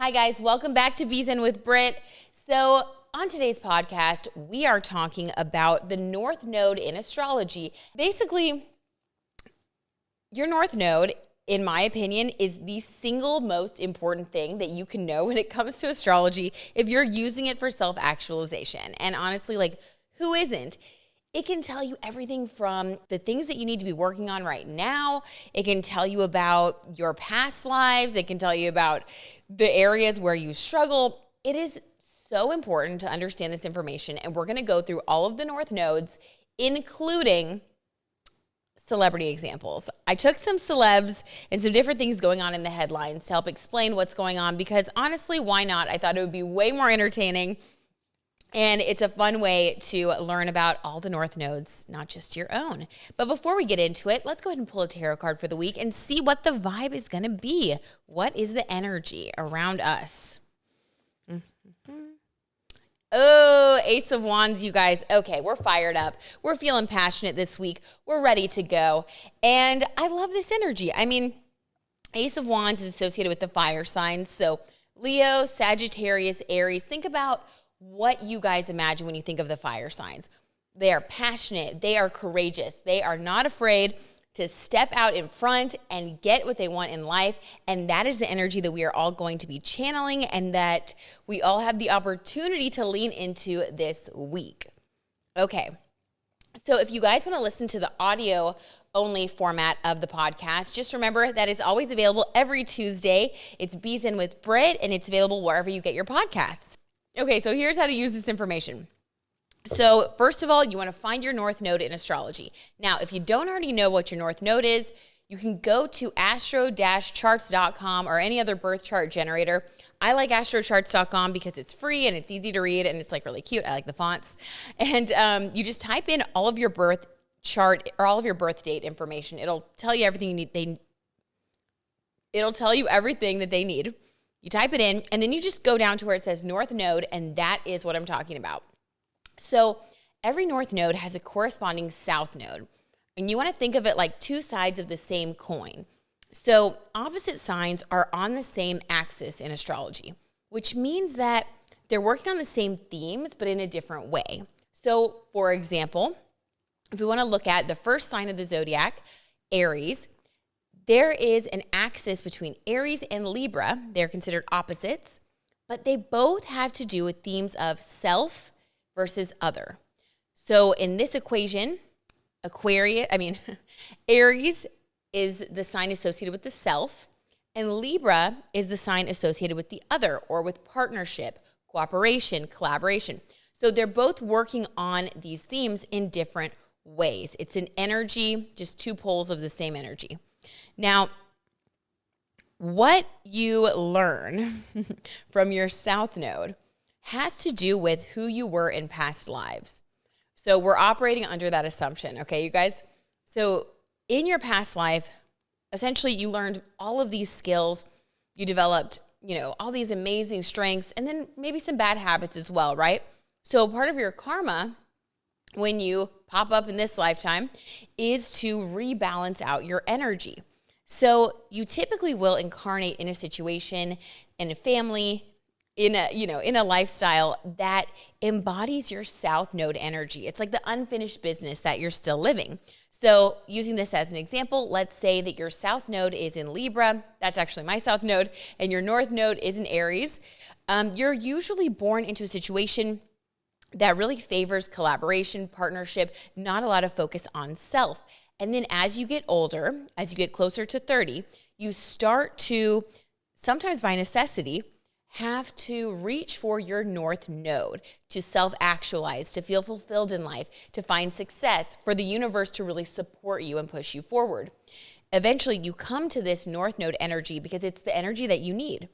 Hi guys, welcome back to Bees In with Brit. So on today's podcast, we are talking about the North Node in astrology. Basically, your North Node, in my opinion, is the single most important thing that you can know when it comes to astrology if you're using it for self-actualization. And honestly, who isn't? It can tell you everything from the things that you need to be working on right now. It can tell you about your past lives. It can tell you about the areas where you struggle. It is so important to understand this information, and we're going to go through all of the North Nodes, including celebrity examples. I took some celebs and some different things going on in the headlines to help explain what's going on because honestly, why not? I thought it would be way more entertaining. And it's a fun way to learn about all the North Nodes, not just your own. But before we get into it, let's go ahead and pull a tarot card for the week and see what the vibe is going to be. What is the energy around us? Oh, Ace of Wands, you guys. Okay, we're fired up. We're feeling passionate this week. We're ready to go. And I love this energy. I mean, Ace of Wands is associated with the fire signs. So Leo, Sagittarius, Aries. Think about what you guys imagine when you think of the fire signs. They are passionate. They are courageous. They are not afraid to step out in front and get what they want in life. And that is the energy that we are all going to be channeling and that we all have the opportunity to lean into this week. Okay. So if you guys want to listen to the audio only format of the podcast, just remember that is always available every Tuesday. It's Bees In with Brit, and it's available wherever you get your podcasts. Okay, so here's how to use this information. So first of all, you want to find your North Node in astrology. Now, if you don't already know what your North Node is, you can go to astro-charts.com or any other birth chart generator. I like astrocharts.com because it's free and it's easy to read and it's really cute. I like the fonts. And you just type in all of your birth chart or all of your birth date information. It'll tell you everything you need. It'll tell you everything that they need. You type it in, and then you just go down to where it says North Node, and that is what I'm talking about. So every North Node has a corresponding South Node, and you want to think of it like two sides of the same coin. So opposite signs are on the same axis in astrology, which means that they're working on the same themes, but in a different way. So for example, if we want to look at the first sign of the zodiac, Aries, there is an axis between Aries and Libra. They're considered opposites, but they both have to do with themes of self versus other. So in this equation, Aries is the sign associated with the self, and Libra is the sign associated with the other or with partnership, cooperation, collaboration. So they're both working on these themes in different ways. It's an energy, just two poles of the same energy. Now, what you learn from your South Node has to do with who you were in past lives. So we're operating under that assumption, okay, you guys? So in your past life, essentially you learned all of these skills. You developed, all these amazing strengths and then maybe some bad habits as well, right? So part of your karma when you pop up in this lifetime is to rebalance out your energy. So you typically will incarnate in a situation, in a family, in a lifestyle that embodies your South Node energy. It's like the unfinished business that you're still living. So using this as an example, let's say that your South Node is in Libra. That's actually my South Node. And your North Node is in Aries. You're usually born into a situation that really favors collaboration, partnership, not a lot of focus on self. And then as you get older, as you get closer to 30, you start to, sometimes by necessity, have to reach for your North Node to self-actualize, to feel fulfilled in life, to find success, for the universe to really support you and push you forward. Eventually, you come to this North Node energy because it's the energy that you need.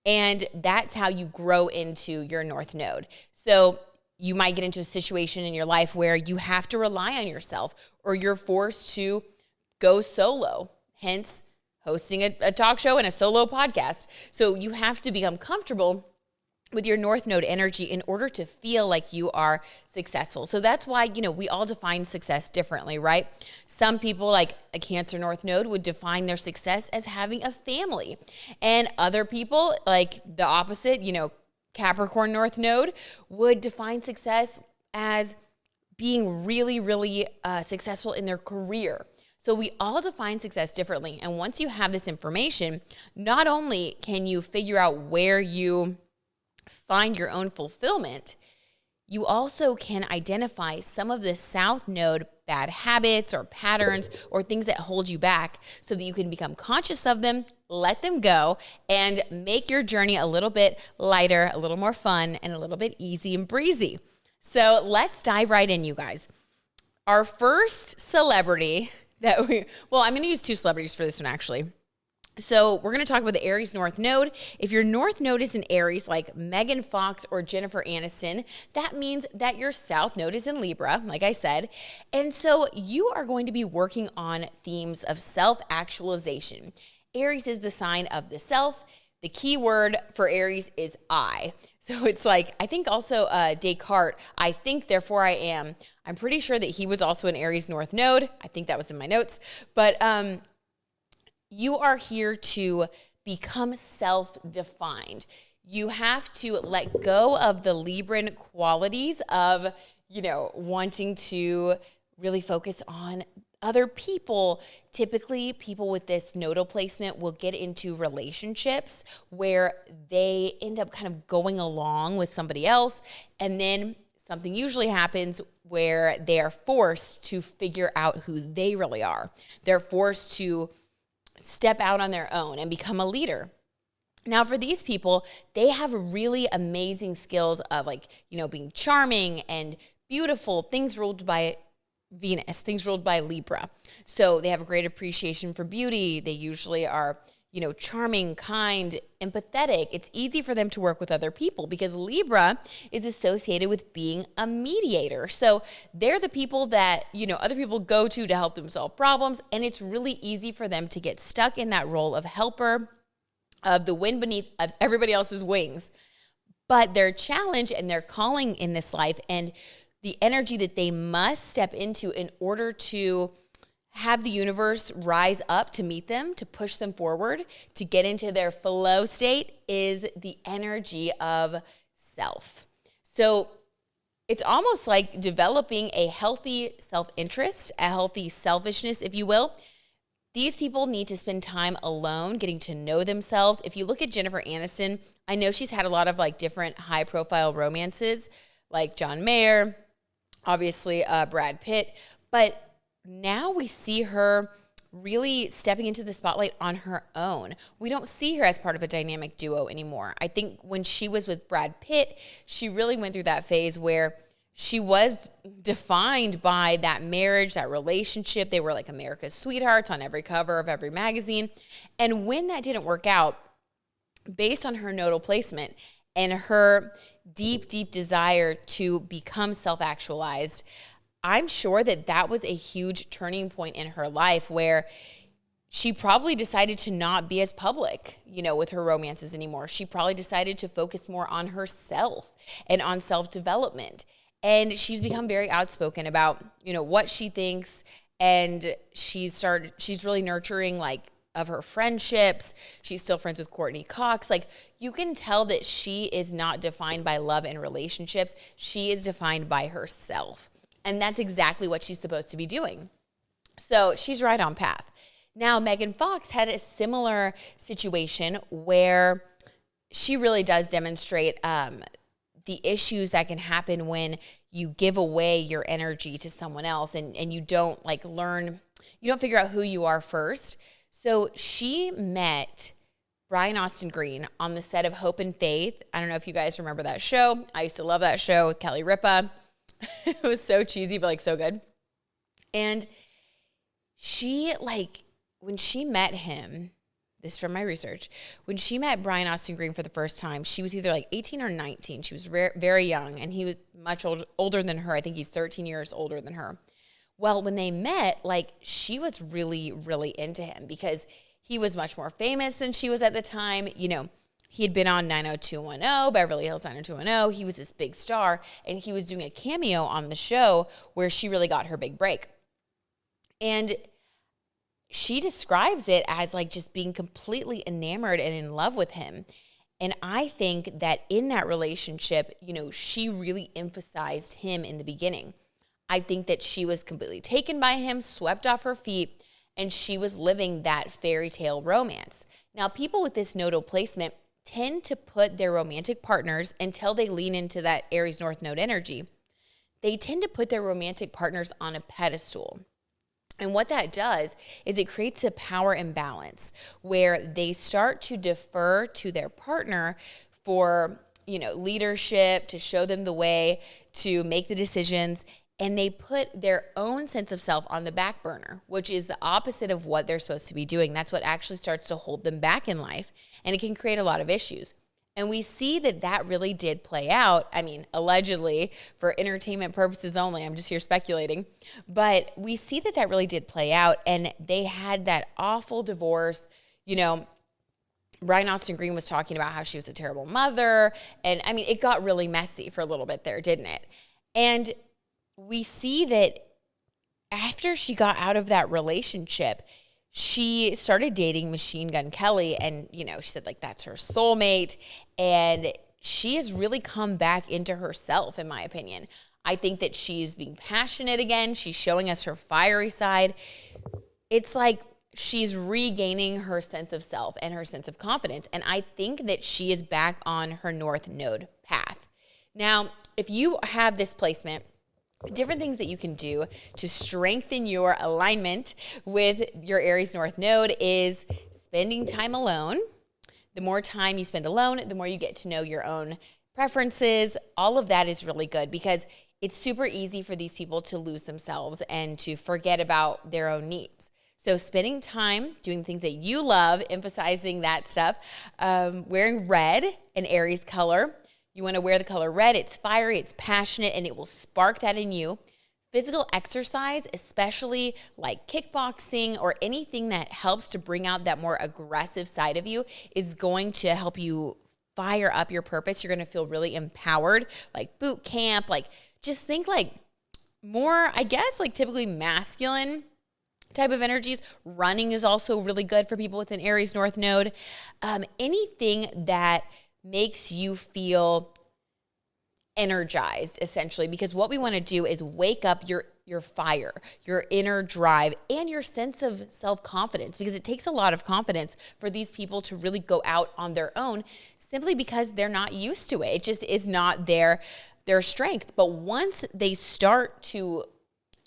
And that's how you grow into your North Node. So you might get into a situation in your life where you have to rely on yourself or you're forced to go solo, hence hosting a talk show and a solo podcast. So you have to become comfortable with your North Node energy in order to feel like you are successful. So that's why, we all define success differently, right? Some people, like a Cancer North Node, would define their success as having a family. And other people, like the opposite, Capricorn North Node, would define success as being really, really successful in their career. So we all define success differently. And once you have this information, not only can you figure out where you find your own fulfillment, you also can identify some of the South Node bad habits or patterns or things that hold you back so that you can become conscious of them, let them go, and make your journey a little bit lighter, a little more fun, and a little bit easy and breezy. So let's dive right in, you guys. Our first celebrity I'm going to use two celebrities for this one, actually. So we're going to talk about the Aries North Node. If your North Node is in Aries, like Megan Fox or Jennifer Aniston, that means that your South Node is in Libra, like I said. And so you are going to be working on themes of self-actualization. Aries is the sign of the self. The key word for Aries is I. So it's like, I think also Descartes, I think, therefore I am. I'm pretty sure that he was also an Aries North Node. I think that was in my notes. But you are here to become self-defined. You have to let go of the Libran qualities of, wanting to really focus on other people. Typically, people with this nodal placement will get into relationships where they end up kind of going along with somebody else, and then something usually happens where they are forced to figure out who they really are. They're forced to step out on their own and become a leader. Now, for these people, they have really amazing skills of being charming and beautiful, things ruled by Venus, things ruled by Libra. So they have a great appreciation for beauty. They usually are, charming, kind, empathetic. It's easy for them to work with other people because Libra is associated with being a mediator. So they're the people that, other people go to help them solve problems. And it's really easy for them to get stuck in that role of helper, of the wind beneath everybody else's wings. But their challenge and their calling in this life and the energy that they must step into in order to have the universe rise up to meet them, to push them forward, to get into their flow state is the energy of self. So it's almost like developing a healthy self-interest, a healthy selfishness, if you will. These people need to spend time alone, getting to know themselves. If you look at Jennifer Aniston, I know she's had a lot of different high-profile romances, like John Mayer, obviously Brad Pitt, but now we see her really stepping into the spotlight on her own. We don't see her as part of a dynamic duo anymore. I think when she was with Brad Pitt, she really went through that phase where she was defined by that marriage, that relationship. They were like America's sweethearts on every cover of every magazine. And when that didn't work out, based on her nodal placement and her deep, deep desire to become self-actualized, I'm sure that was a huge turning point in her life where she probably decided to not be as public, with her romances anymore. She probably decided to focus more on herself and on self-development. And she's become very outspoken about, what she thinks. And she's really nurturing of her friendships. She's still friends with Kourtney Cox. You can tell that she is not defined by love and relationships. She is defined by herself. And that's exactly what she's supposed to be doing. So she's right on path. Now, Megan Fox had a similar situation where she really does demonstrate the issues that can happen when you give away your energy to someone else and you don't you don't figure out who you are first. So she met Brian Austin Green on the set of Hope and Faith. I don't know if you guys remember that show. I used to love that show with Kelly Ripa. It was so cheesy, but so good. And she when she met him, this is from my research, when she met Brian Austin Green for the first time, she was either 18 or 19. She was very young, and he was much older than her. I think he's 13 years older than her. Well, when they met, she was really, really into him because he was much more famous than she was at the time. He had been on 90210, Beverly Hills 90210. He was this big star, and he was doing a cameo on the show where she really got her big break. And she describes it as like just being completely enamored and in love with him. And I think that in that relationship, you know, she really emphasized him in the beginning. I think that she was completely taken by him, swept off her feet, and she was living that fairy tale romance. Now, people with this nodal placement tend to put their romantic partners, until they lean into that Aries North Node energy, they tend to put their romantic partners on a pedestal. And what that does is it creates a power imbalance where they start to defer to their partner for, you know, leadership, to show them the way, to make the decisions, and they put their own sense of self on the back burner, which is the opposite of what they're supposed to be doing. That's what actually starts to hold them back in life, and it can create a lot of issues. And we see that that really did play out. I mean, allegedly, for entertainment purposes only. I'm just here speculating. But we see that that really did play out. And they had that awful divorce. You know, Brian Austin Green was talking about how she was a terrible mother. And I mean, it got really messy for a little bit there, didn't it? And we see that after she got out of that relationship, she started dating Machine Gun Kelly, and, you know, she said, like, that's her soulmate, and she has really come back into herself, in my opinion. I think that she's being passionate again. She's showing us her fiery side. It's like she's regaining her sense of self and her sense of confidence, and I think that she is back on her North Node path. Now, if you have this placement, different things that you can do to strengthen your alignment with your Aries North Node is spending time alone. The more time you spend alone, the more you get to know your own preferences. All of that is really good because it's super easy for these people to lose themselves and to forget about their own needs. So spending time doing things that you love, emphasizing that stuff, wearing red, an Aries color. You want to wear the color red. It's fiery, it's passionate, and it will spark that in you. Physical exercise, especially like kickboxing or anything that helps to bring out that more aggressive side of you, is going to help you fire up your purpose. You're going to feel really empowered, like boot camp, like just think like more, I guess, like typically masculine type of energies. Running is also really good for people with an Aries North Node. Anything that makes you feel energized, essentially, because what we want to do is wake up your fire, your inner drive, and your sense of self-confidence, because it takes a lot of confidence for these people to really go out on their own simply because they're not used to it. It just is not their strength. But once they start to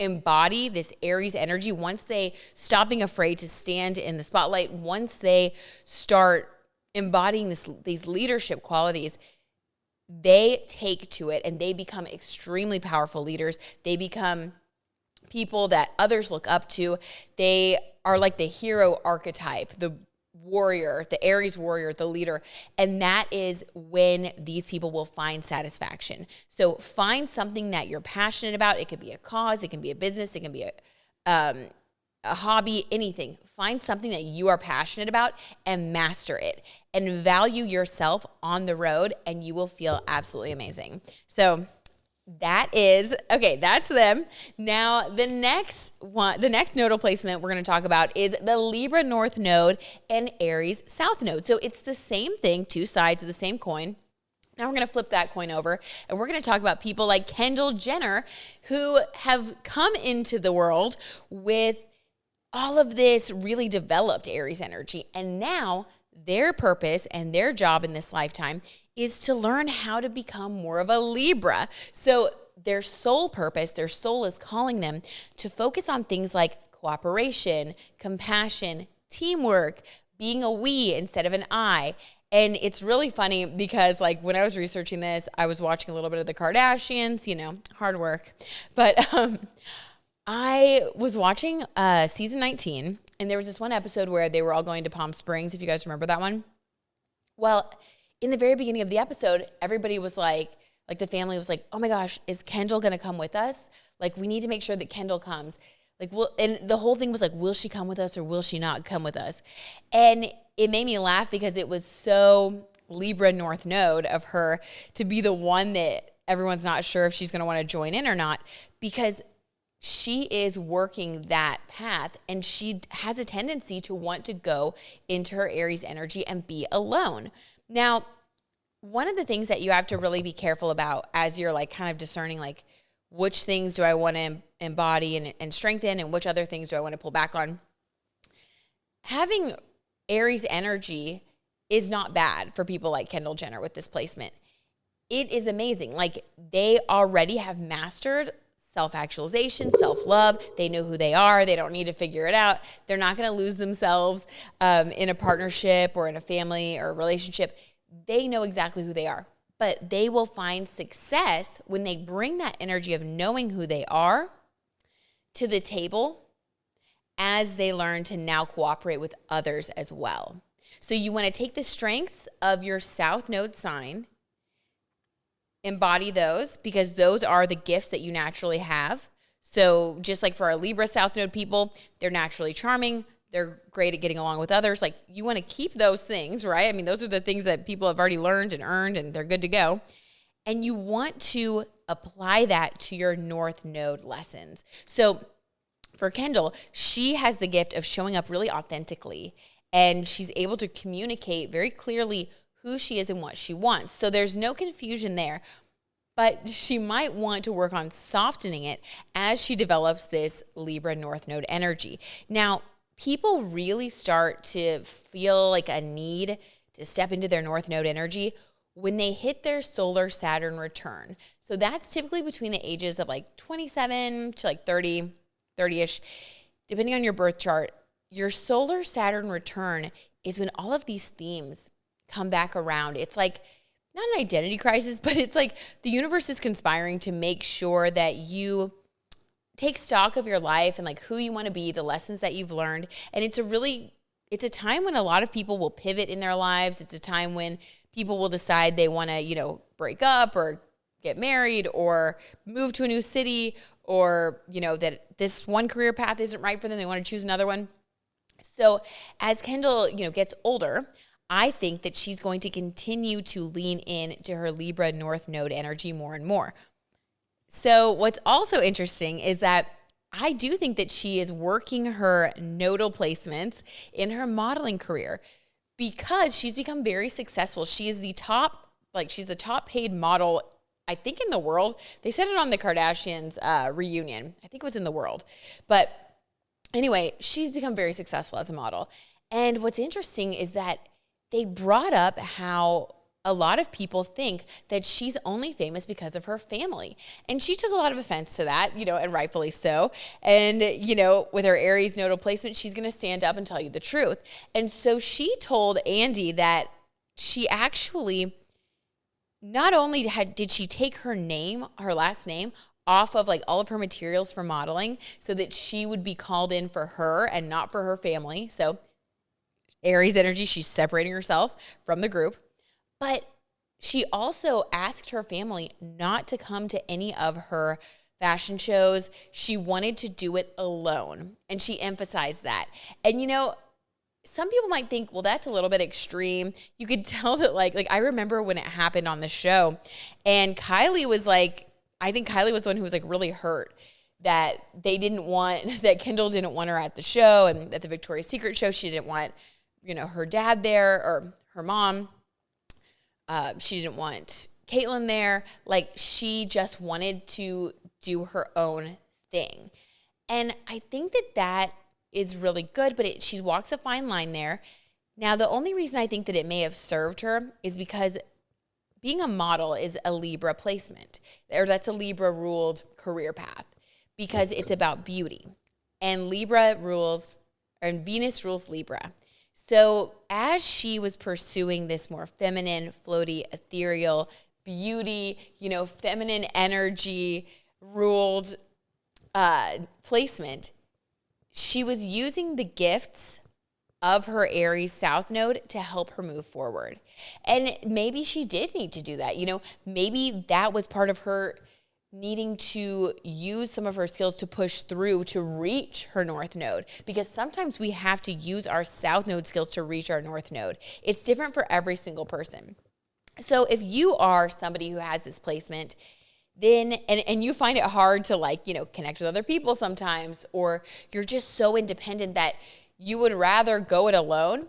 embody this Aries energy, once they stop being afraid to stand in the spotlight, once they start embodying these leadership qualities, they take to it and they become extremely powerful leaders. They become people that others look up to. They are like the hero archetype, the warrior, the Aries warrior, the leader. And that is when these people will find satisfaction. So find something that you're passionate about. It could be a cause, it can be a business, it can be a hobby, anything. Find something that you are passionate about and master it and value yourself on the road, and you will feel absolutely amazing. So that's them. Now, the next nodal placement we're going to talk about is the Libra North Node and Aries South Node. So it's the same thing, two sides of the same coin. Now we're going to flip that coin over, and we're going to talk about people like Kendall Jenner, who have come into the world with all of this really developed Aries energy. And now their purpose and their job in this lifetime is to learn how to become more of a Libra. So their soul purpose, their soul is calling them to focus on things like cooperation, compassion, teamwork, being a we instead of an I. And it's really funny because, like, when I was researching this, I was watching a little bit of the Kardashians, hard work. But I was watching season 19, and there was this one episode where they were all going to Palm Springs, if you guys remember that one. Well, in the very beginning of the episode, everybody was like the family was like, oh my gosh, is Kendall going to come with us? Like, we need to make sure that Kendall comes. And the whole thing was like, will she come with us or will she not come with us? And it made me laugh because it was so Libra North Node of her to be the one that everyone's not sure if she's going to want to join in or not, because she is working that path and she has a tendency to want to go into her Aries energy and be alone. Now, one of the things that you have to really be careful about as you're like kind of discerning like which things do I want to embody and strengthen and which other things do I want to pull back on. Having Aries energy is not bad for people like Kendall Jenner with this placement. It is amazing. Like they already have mastered self-actualization, self-love. They know who they are. They don't need to figure it out. They're not going to lose themselves in a partnership or in a family or a relationship. They know exactly who they are, but they will find success when they bring that energy of knowing who they are to the table as they learn to now cooperate with others as well. So you want to take the strengths of your South Node sign, embody those because those are the gifts that you naturally have. So just like for our Libra South Node people, they're naturally charming. They're great at getting along with others. Like you want to keep those things, right? I mean, those are the things that people have already learned and earned and they're good to go. And you want to apply that to your North Node lessons. So for Kendall, she has the gift of showing up really authentically and she's able to communicate very clearly who she is and what she wants. So there's no confusion there, but she might want to work on softening it as she develops this Libra North Node energy. Now, people really start to feel like a need to step into their North Node energy when they hit their solar Saturn return. So that's typically between the ages of like 27 to like 30-ish, depending on your birth chart. Your solar Saturn return is when all of these themes come back around. It's like not an identity crisis, but it's like the universe is conspiring to make sure that you take stock of your life and like who you want to be, the lessons that you've learned. And it's a time when a lot of people will pivot in their lives. It's a time when people will decide they want to, break up or get married or move to a new city or, that this one career path isn't right for them. They want to choose another one. So as Kendall, gets older, I think that she's going to continue to lean in to her Libra North Node energy more and more. So what's also interesting is that I do think that she is working her nodal placements in her modeling career because she's become very successful. She is she's the top paid model, I think, in the world. They said it on the Kardashians reunion. I think it was in the world. But anyway, she's become very successful as a model. And what's interesting is that they brought up how a lot of people think that she's only famous because of her family. And she took a lot of offense to that, and rightfully so. And, with her Aries nodal placement, she's going to stand up and tell you the truth. And so she told Andy that she actually, not only did she take her last name, off of like all of her materials for modeling so that she would be called in for her and not for her family. So Aries energy, she's separating herself from the group. But she also asked her family not to come to any of her fashion shows. She wanted to do it alone. And she emphasized that. And some people might think, well, that's a little bit extreme. You could tell that like I remember when it happened on the show and Kylie was like, I think Kylie was the one who was like really hurt that that Kendall didn't want her at the show and at the Victoria's Secret show. She didn't want, her dad there or her mom. She didn't want Caitlyn there. Like she just wanted to do her own thing. And I think that is really good, but she walks a fine line there. Now, the only reason I think that it may have served her is because being a model is a Libra placement, or that's a Libra ruled career path because it's about beauty. And Venus rules Libra. So as she was pursuing this more feminine, floaty, ethereal beauty, feminine energy ruled placement, she was using the gifts of her Aries South Node to help her move forward. And maybe she did need to do that. Maybe that was part of her needing to use some of her skills to push through to reach her north node, because sometimes we have to use our south node skills to reach our north node. It's different for every single person. So if you are somebody who has this placement, then, and you find it hard to like, connect with other people sometimes, or you're just so independent that you would rather go it alone.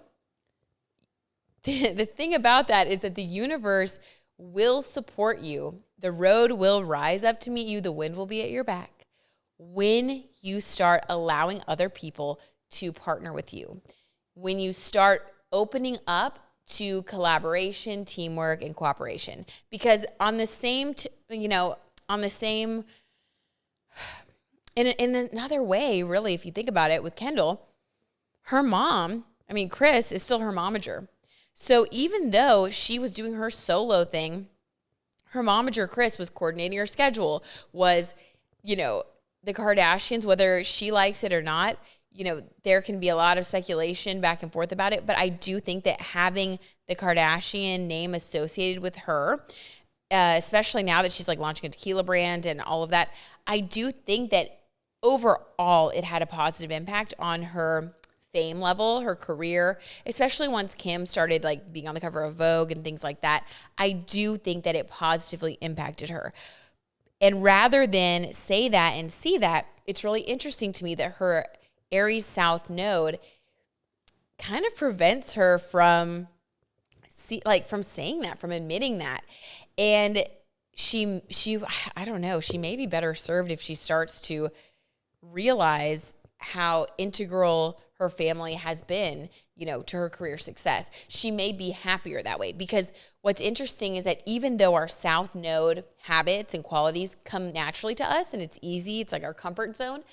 The thing about that is that the universe will support you. The road will rise up to meet you. The wind will be at your back when you start allowing other people to partner with you. When you start opening up to collaboration, teamwork, and cooperation. Because in another way, really, if you think about it, with Kendall, her mom, Chris is still her momager. So even though she was doing her solo thing, her momager, Chris, was coordinating her schedule, was, the Kardashians, whether she likes it or not, there can be a lot of speculation back and forth about it. But I do think that having the Kardashian name associated with her, especially now that she's like launching a tequila brand and all of that, I do think that overall it had a positive impact on her fame level, her career, especially once Kim started like being on the cover of Vogue and things like that. I do think that it positively impacted her. And rather than say that and see that, it's really interesting to me that her Aries South node kind of prevents her from saying that, from admitting that. And she I don't know, she may be better served if she starts to realize how integral her family has been, to her career success. She may be happier that way, because what's interesting is that even though our South node habits and qualities come naturally to us and it's easy, it's like our comfort zone,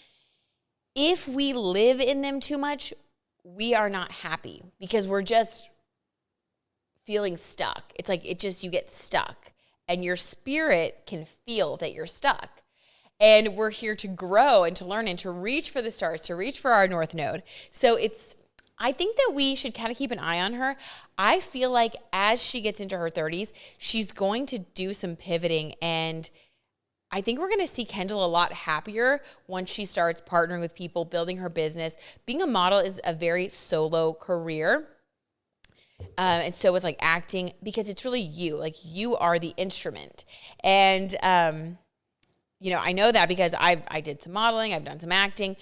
if we live in them too much, we are not happy because we're just feeling stuck. It's like you get stuck and your spirit can feel that you're stuck. And we're here to grow and to learn and to reach for the stars, to reach for our north node. So I think that we should kind of keep an eye on her. I feel like as she gets into her 30s, she's going to do some pivoting, and I think we're going to see Kendall a lot happier once she starts partnering with people, building her business. Being a model is a very solo career. And so is like acting, because it's really you. Like, you are the instrument. And, I know that because I did some modeling, I've done some acting.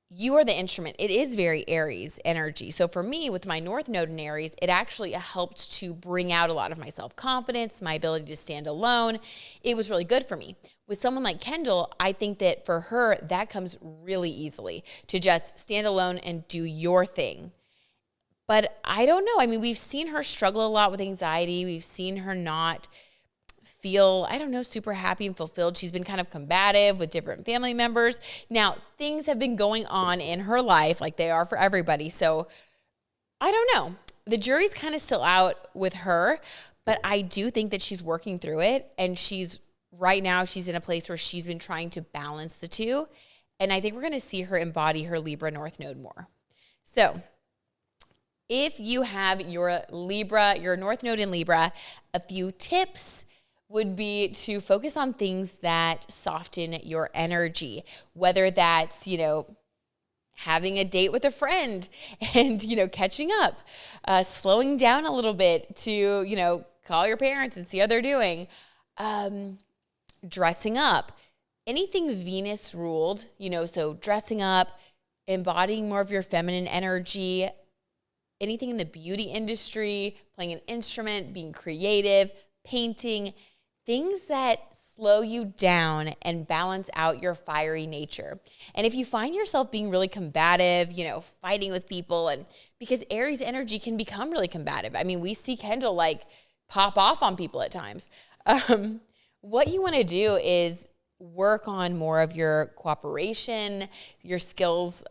You are the instrument. It is very Aries energy. So for me, with my North Node in Aries, it actually helped to bring out a lot of my self-confidence, my ability to stand alone. It was really good for me. With someone like Kendall, I think that for her, that comes really easily, to just stand alone and do your thing. But I don't know. We've seen her struggle a lot with anxiety. We've seen her not feel, super happy and fulfilled. She's been kind of combative with different family members. Now, things have been going on in her life like they are for everybody. So I don't know. The jury's kind of still out with her, but I do think that she's working through it. And right now she's in a place where she's been trying to balance the two. And I think we're going to see her embody her Libra North Node more. So if you have your North Node in Libra, a few tips would be to focus on things that soften your energy, whether that's, having a date with a friend and, catching up, slowing down a little bit to, call your parents and see how they're doing, dressing up, anything Venus ruled, so dressing up, embodying more of your feminine energy, anything in the beauty industry, playing an instrument, being creative, painting, things that slow you down and balance out your fiery nature. And if you find yourself being really combative, fighting with people, and because Aries energy can become really combative. We see Kendall like pop off on people at times. What you want to do is work on more of your cooperation, your skills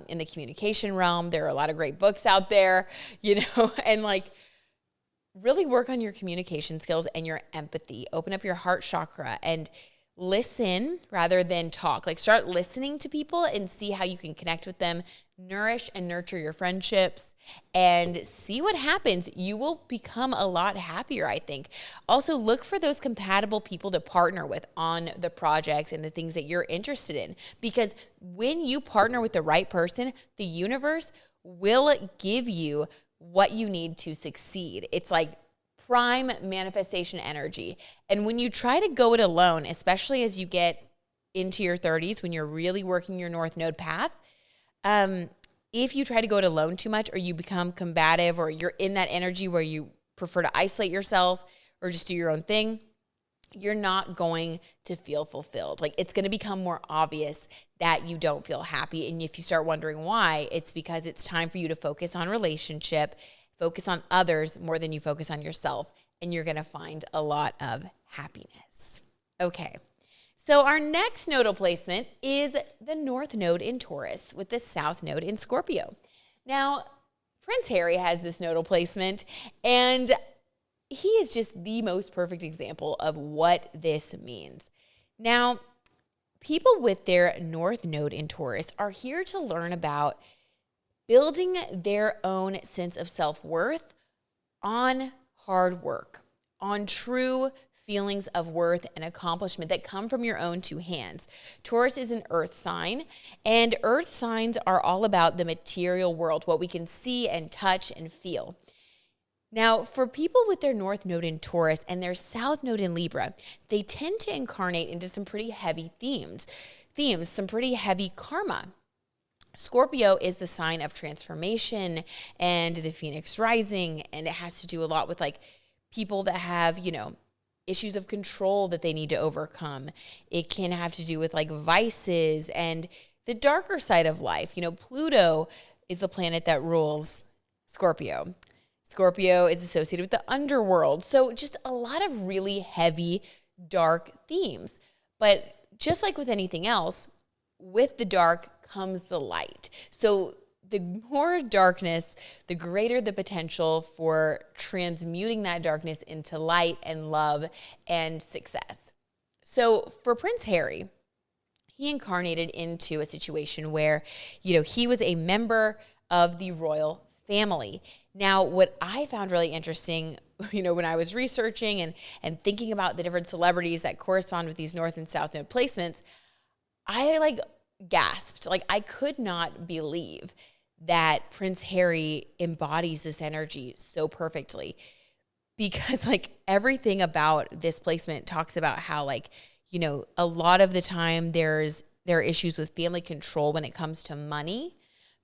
in the communication realm. There are a lot of great books out there, and really work on your communication skills and your empathy. Open up your heart chakra and listen rather than talk. Like start listening to people and see how you can connect with them, nourish and nurture your friendships, and see what happens. You will become a lot happier, I think. Also, look for those compatible people to partner with on the projects and the things that you're interested in. Because when you partner with the right person, the universe will give you what you need to succeed. It's like prime manifestation energy. And when you try to go it alone, especially as you get into your 30s, when you're really working your North Node path, if you try to go it alone too much, or you become combative, or you're in that energy where you prefer to isolate yourself or just do your own thing, you're not going to feel fulfilled. Like it's going to become more obvious that you don't feel happy. And if you start wondering why, it's because it's time for you to focus on relationship, focus on others more than you focus on yourself, and you're going to find a lot of happiness. Okay. So our next nodal placement is the North Node in Taurus with the South Node in Scorpio. Now, Prince Harry has this nodal placement, and he is just the most perfect example of what this means. Now, people with their North Node in Taurus are here to learn about building their own sense of self-worth on hard work, on true feelings of worth and accomplishment that come from your own two hands. Taurus is an earth sign, and earth signs are all about the material world, what we can see and touch and feel. Now, for people with their North Node in Taurus and their South Node in Libra, they tend to incarnate into some pretty heavy themes, some pretty heavy karma. Scorpio is the sign of transformation and the Phoenix rising, and it has to do a lot with like people that have, issues of control that they need to overcome. It can have to do with like vices and the darker side of life. Pluto is the planet that rules Scorpio. Scorpio is associated with the underworld. So just a lot of really heavy, dark themes. But just like with anything else, with the dark comes the light. So the more darkness, the greater the potential for transmuting that darkness into light and love and success. So for Prince Harry, he incarnated into a situation where, he was a member of the royal family. Now, what I found really interesting, when I was researching and thinking about the different celebrities that correspond with these North and South Node placements, I gasped. I could not believe that Prince Harry embodies this energy so perfectly, because everything about this placement talks about how a lot of the time there are issues with family control when it comes to money,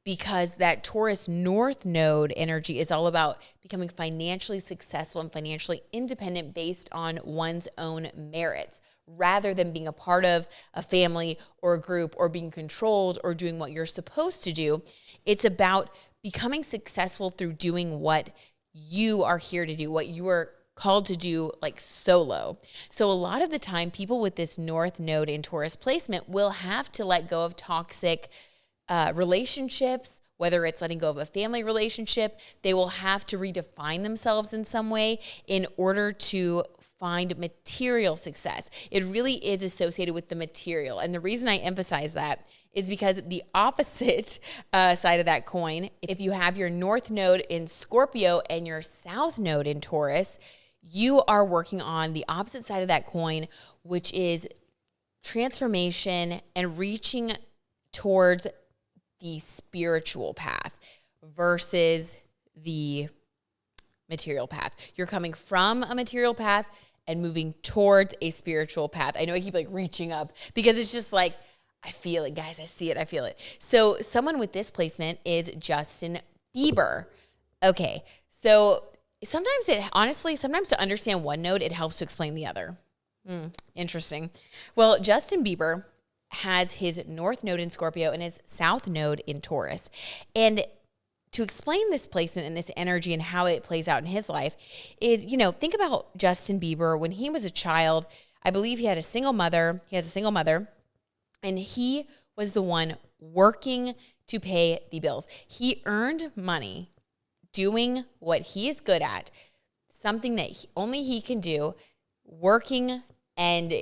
because that Taurus North Node energy is all about becoming financially successful and financially independent based on one's own merits, rather than being a part of a family or a group or being controlled or doing what you're supposed to do. It's about becoming successful through doing what you are here to do, what you are called to do solo. So a lot of the time, people with this North Node in Taurus placement will have to let go of toxic relationships, whether it's letting go of a family relationship. They will have to redefine themselves in some way in order to find material success. It really is associated with the material. And the reason I emphasize that is because the opposite side of that coin, if you have your North Node in Scorpio and your South Node in Taurus, you are working on the opposite side of that coin, which is transformation and reaching towards the spiritual path versus the material path. You're coming from a material path and moving towards a spiritual path. I know I keep reaching up because it's just I feel it, guys. I see it. I feel it. So someone with this placement is Justin Bieber. Okay. So sometimes to understand one node, it helps to explain the other. Interesting. Well, Justin Bieber has his North Node in Scorpio and his South Node in Taurus. And to explain this placement and this energy and how it plays out in his life is, think about Justin Bieber when he was a child. I believe he had a single mother. He has a single mother. And he was the one working to pay the bills. He earned money doing what he is good at, something that only he can do, working and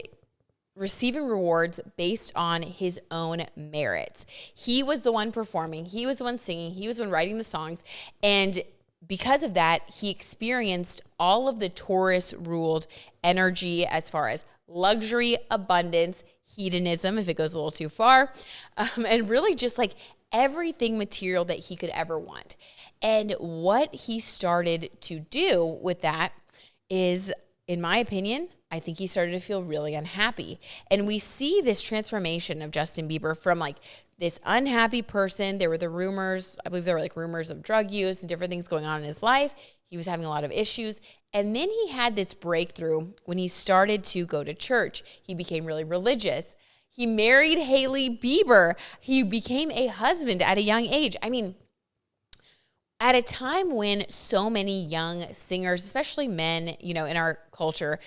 receiving rewards based on his own merits. He was the one performing, he was the one singing, he was the one writing the songs, and because of that, he experienced all of the Taurus ruled energy as far as luxury, abundance, hedonism, if it goes a little too far, and really just like everything material that he could ever want. And what he started to do with that is, in my opinion, I think he started to feel really unhappy. And we see this transformation of Justin Bieber from like this unhappy person. There were the rumors, I believe there were like rumors of drug use and different things going on in his life. He was having a lot of issues. And then he had this breakthrough when he started to go to church. He became really religious. He married Hailey Bieber. He became a husband at a young age. I mean, at a time when so many young singers, especially men, you know, in our culture,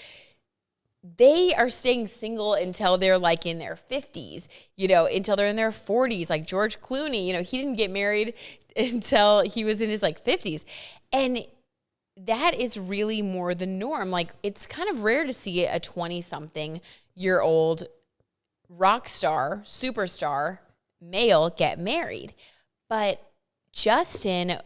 they are staying single until they're like in their 50s, you know, until they're in their 40s. Like George Clooney, you know, he didn't get married until he was in his like 50s. And that is really more the norm. Like it's kind of rare to see a 20-something-year-old rock star, superstar male get married. But Justin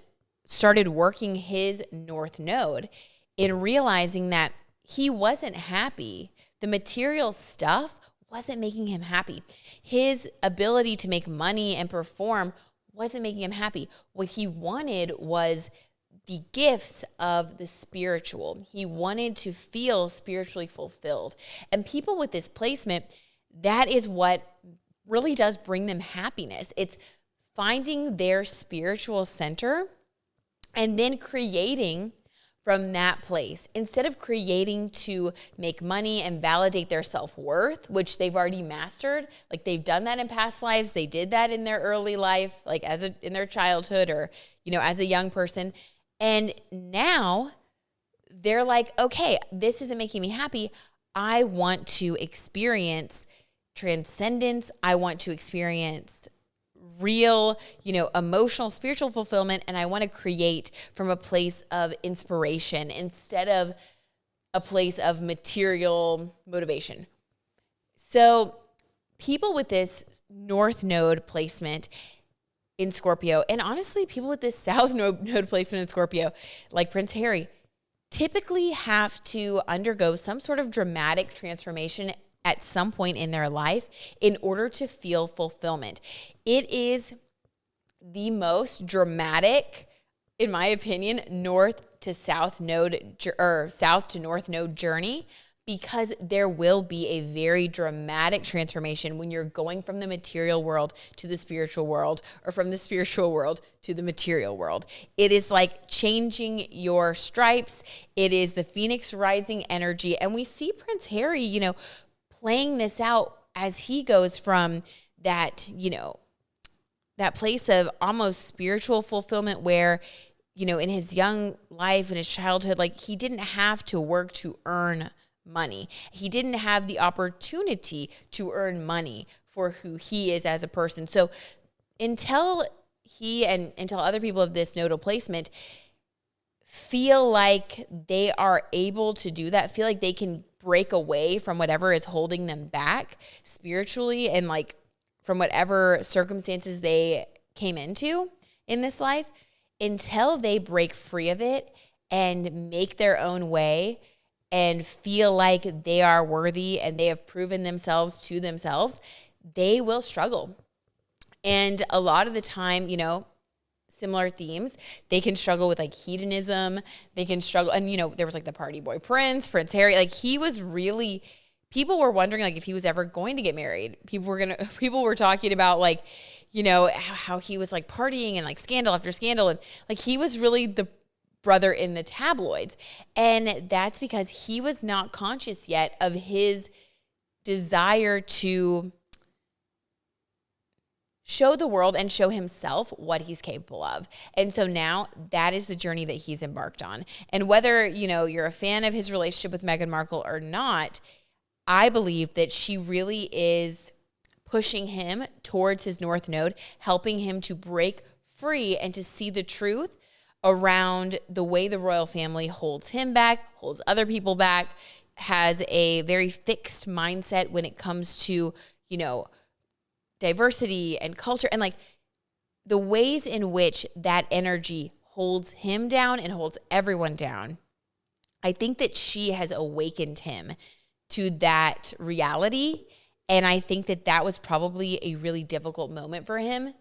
started working his North Node in realizing that he wasn't happy. The material stuff wasn't making him happy. His ability to make money and perform wasn't making him happy. What he wanted was the gifts of the spiritual. He wanted to feel spiritually fulfilled. And people with this placement, that is what really does bring them happiness. It's finding their spiritual center and then creating from that place. Instead of creating to make money and validate their self-worth, which they've already mastered, like they've done that in past lives, they did that in their early life, like in their childhood or, you know, as a young person. And now they're like, okay, this isn't making me happy. I want to experience transcendence. I want to experience real, you know, emotional, spiritual fulfillment. And I want to create from a place of inspiration instead of a place of material motivation. So people with this North Node placement in Scorpio, and honestly, people with this South Node placement in Scorpio, like Prince Harry, typically have to undergo some sort of dramatic transformation at some point in their life in order to feel fulfillment. It is the most dramatic, in my opinion, north to south node or south to north node journey, because there will be a very dramatic transformation when you're going from the material world to the spiritual world, or from the spiritual world to the material world. It is like changing your stripes. It is the Phoenix rising energy. And we see Prince Harry, you know, playing this out as he goes from that, you know, that place of almost spiritual fulfillment where, you know, in his young life, in his childhood, like he didn't have to work to earn money. He didn't have the opportunity to earn money for who he is as a person. So until he and until other people of this nodal placement feel like they are able to do that, feel like they can break away from whatever is holding them back spiritually and like from whatever circumstances they came into in this life, until they break free of it and make their own way and feel like they are worthy and they have proven themselves to themselves, they will struggle. And a lot of the time, you know, similar themes, they can struggle with like hedonism, they can struggle, and you know, there was like the party boy Prince Harry, like he was really, people were wondering like if he was ever going to get married. People were talking about like, you know, how he was like partying and like scandal after scandal, and like he was really the brother in the tabloids. And that's because he was not conscious yet of his desire to show the world and show himself what he's capable of. And so now that is the journey that he's embarked on. And whether, you know, you're a fan of his relationship with Meghan Markle or not, I believe that she really is pushing him towards his North Node, helping him to break free and to see the truth around the way the royal family holds him back, holds other people back, has a very fixed mindset when it comes to, you know, diversity and culture, and like the ways in which that energy holds him down and holds everyone down. I think that she has awakened him to that reality. And I think that that was probably a really difficult moment for him.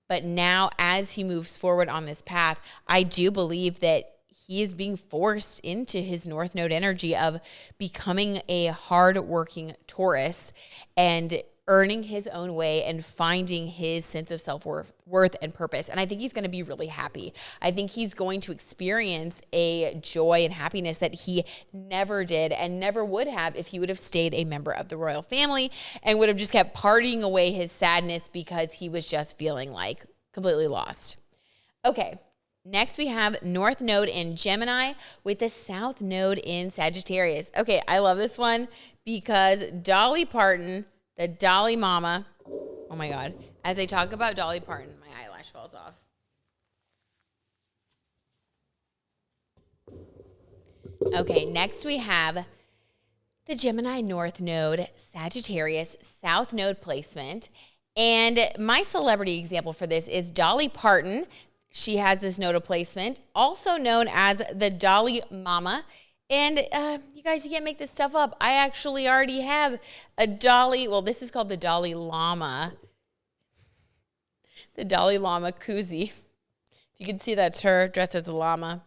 But now as he moves forward on this path, I do believe that he is being forced into his North Node energy of becoming a hardworking Taurus and earning his own way and finding his sense of self-worth and purpose. And I think he's going to be really happy. I think he's going to experience a joy and happiness that he never did and never would have if he would have stayed a member of the royal family and would have just kept partying away his sadness because he was just feeling like completely lost. Okay. Next, we have North Node in Gemini with the South Node in Sagittarius. Okay, I love this one because Dolly Parton, the Dolly mama, oh my God. As I talk about Dolly Parton, my eyelash falls off. Okay, next we have the Gemini North Node, Sagittarius, South Node placement. And my celebrity example for this is Dolly Parton. She has this nodal placement, also known as the Dolly mama. And you guys, you can't make this stuff up. I actually already have a Dolly. Well, this is called the Dolly Llama. The Dolly Llama koozie. You can see that's her dressed as a llama.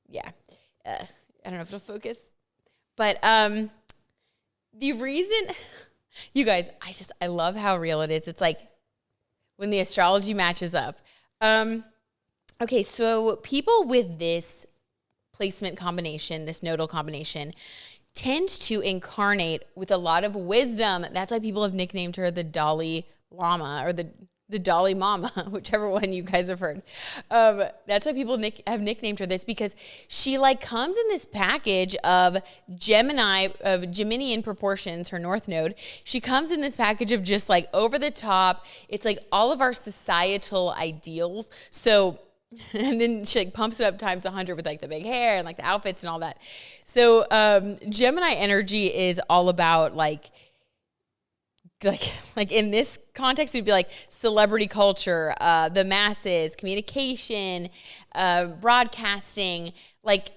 Yeah. I don't know if it'll focus. But the reason, you guys, I love how real it is. It's like when the astrology matches up. Okay, so people with this placement combination, this nodal combination, tend to incarnate with a lot of wisdom. That's why people have nicknamed her the Dolly Llama or the Dolly Mama, whichever one you guys have heard. That's why people have nicknamed her this, because she like comes in this package of Geminian proportions, her North Node. She comes in this package of just like over the top. It's like all of our societal ideals. So and then she like pumps it up times 100 with like the big hair and like the outfits and all that. So Gemini energy is all about like in this context, it'd be like celebrity culture, the masses, communication, broadcasting. Like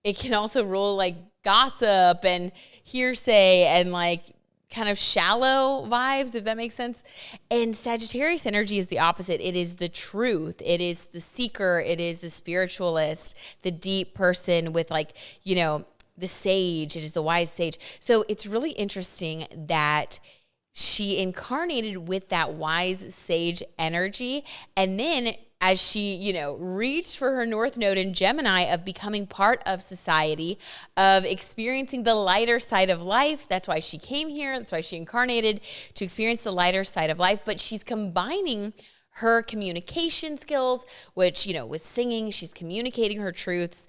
it can also rule like gossip and hearsay and like kind of shallow vibes, if that makes sense. And Sagittarius energy is the opposite. It is the truth. It is the seeker. It is the spiritualist, the deep person with like, you know, the sage. It is the wise sage. So it's really interesting that she incarnated with that wise sage energy. And then as she, you know, reached for her North Node in Gemini of becoming part of society, of experiencing the lighter side of life. That's why she came here. That's why she incarnated, to experience the lighter side of life. But she's combining her communication skills, which, you know, with singing, she's communicating her truths.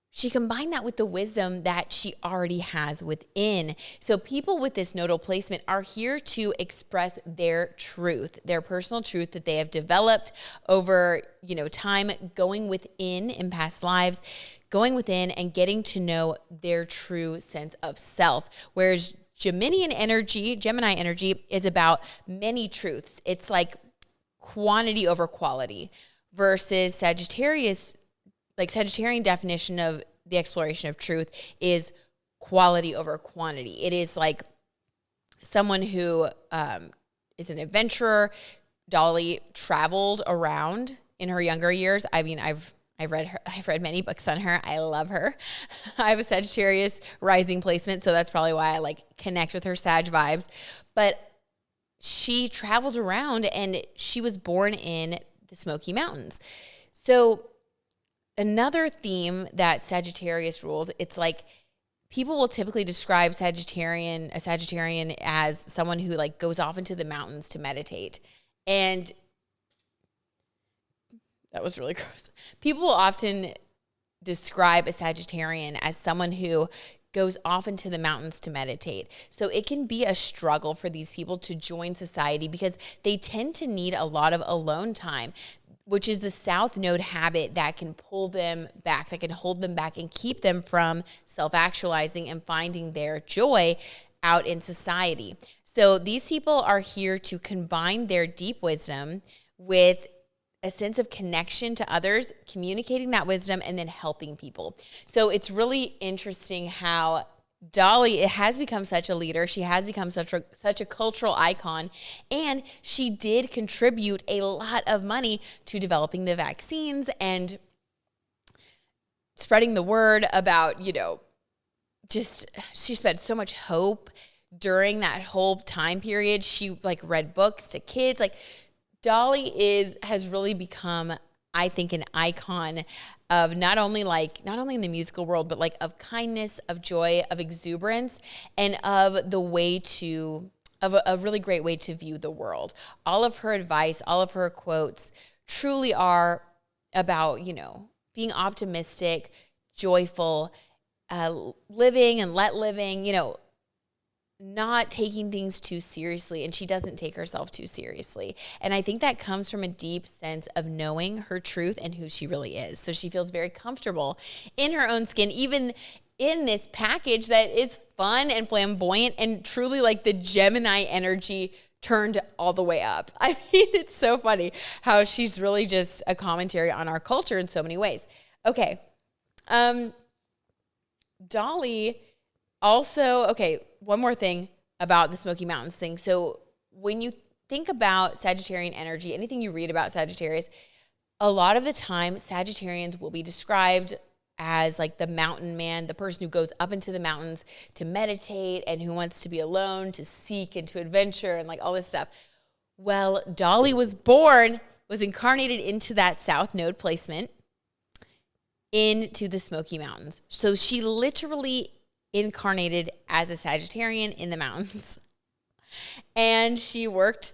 She combined that with the wisdom that she already has within. So people with this nodal placement are here to express their truth, their personal truth that they have developed over, you know, time, going within in past lives, going within and getting to know their true sense of self. Whereas Gemini energy is about many truths. It's like quantity over quality, versus Sagittarius. Like Sagittarian definition of the exploration of truth is quality over quantity. It is like someone who is an adventurer. Dolly traveled around in her younger years. I mean, I've read many books on her. I love her. I have a Sagittarius rising placement, so that's probably why I like connect with her Sag vibes. But she traveled around and she was born in the Smoky Mountains. So another theme that Sagittarius rules, it's like people will typically describe a Sagittarian as someone who like goes off into the mountains to meditate. And that was really gross. People will often describe a Sagittarian as someone who goes off into the mountains to meditate. So it can be a struggle for these people to join society because they tend to need a lot of alone time. which is the South Node habit that can pull them back, that can hold them back and keep them from self-actualizing and finding their joy out in society. So these people are here to combine their deep wisdom with a sense of connection to others, communicating that wisdom, and then helping people. So it's really interesting how Dolly has become such a leader. She has become such a cultural icon, and she did contribute a lot of money to developing the vaccines and spreading the word about, just she spread so much hope during that whole time period. She read books to kids. Dolly has really become, I think, an icon of not only in the musical world, but of kindness, of joy, of exuberance, and of a really great way to view the world. All of her advice, all of her quotes truly are about, being optimistic, joyful, living and let living, not taking things too seriously, and she doesn't take herself too seriously. And I think that comes from a deep sense of knowing her truth and who she really is. So she feels very comfortable in her own skin, even in this package that is fun and flamboyant and truly the Gemini energy turned all the way up. I mean, it's so funny how she's really just a commentary on our culture in so many ways. Okay. Dolly also, one more thing about the Smoky Mountains thing. So when you think about Sagittarian energy, anything you read about Sagittarius, a lot of the time Sagittarians will be described as the mountain man, the person who goes up into the mountains to meditate and who wants to be alone, to seek and to adventure and all this stuff. Well, Dolly was incarnated into that South Node placement into the Smoky Mountains. So she literally incarnated as a Sagittarian in the mountains. And she worked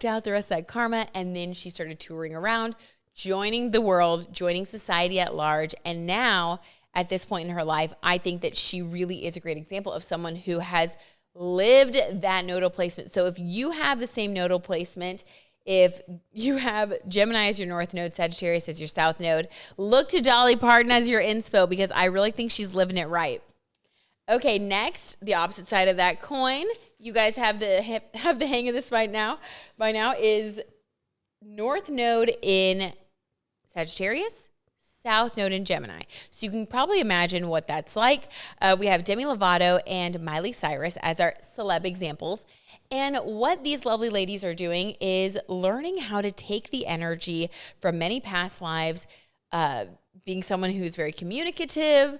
out the rest of that karma, and then she started touring around, joining the world, joining society at large. And now, at this point in her life, I think that she really is a great example of someone who has lived that nodal placement. So if you have the same nodal placement, if you have Gemini as your North Node, Sagittarius as your South Node, look to Dolly Parton as your inspo, because I really think she's living it right. Okay, next, the opposite side of that coin. You guys have the hang of this by now is North Node in Sagittarius, South Node in Gemini. So you can probably imagine what that's like. We have Demi Lovato and Miley Cyrus as our celeb examples. And what these lovely ladies are doing is learning how to take the energy from many past lives, being someone who's very communicative.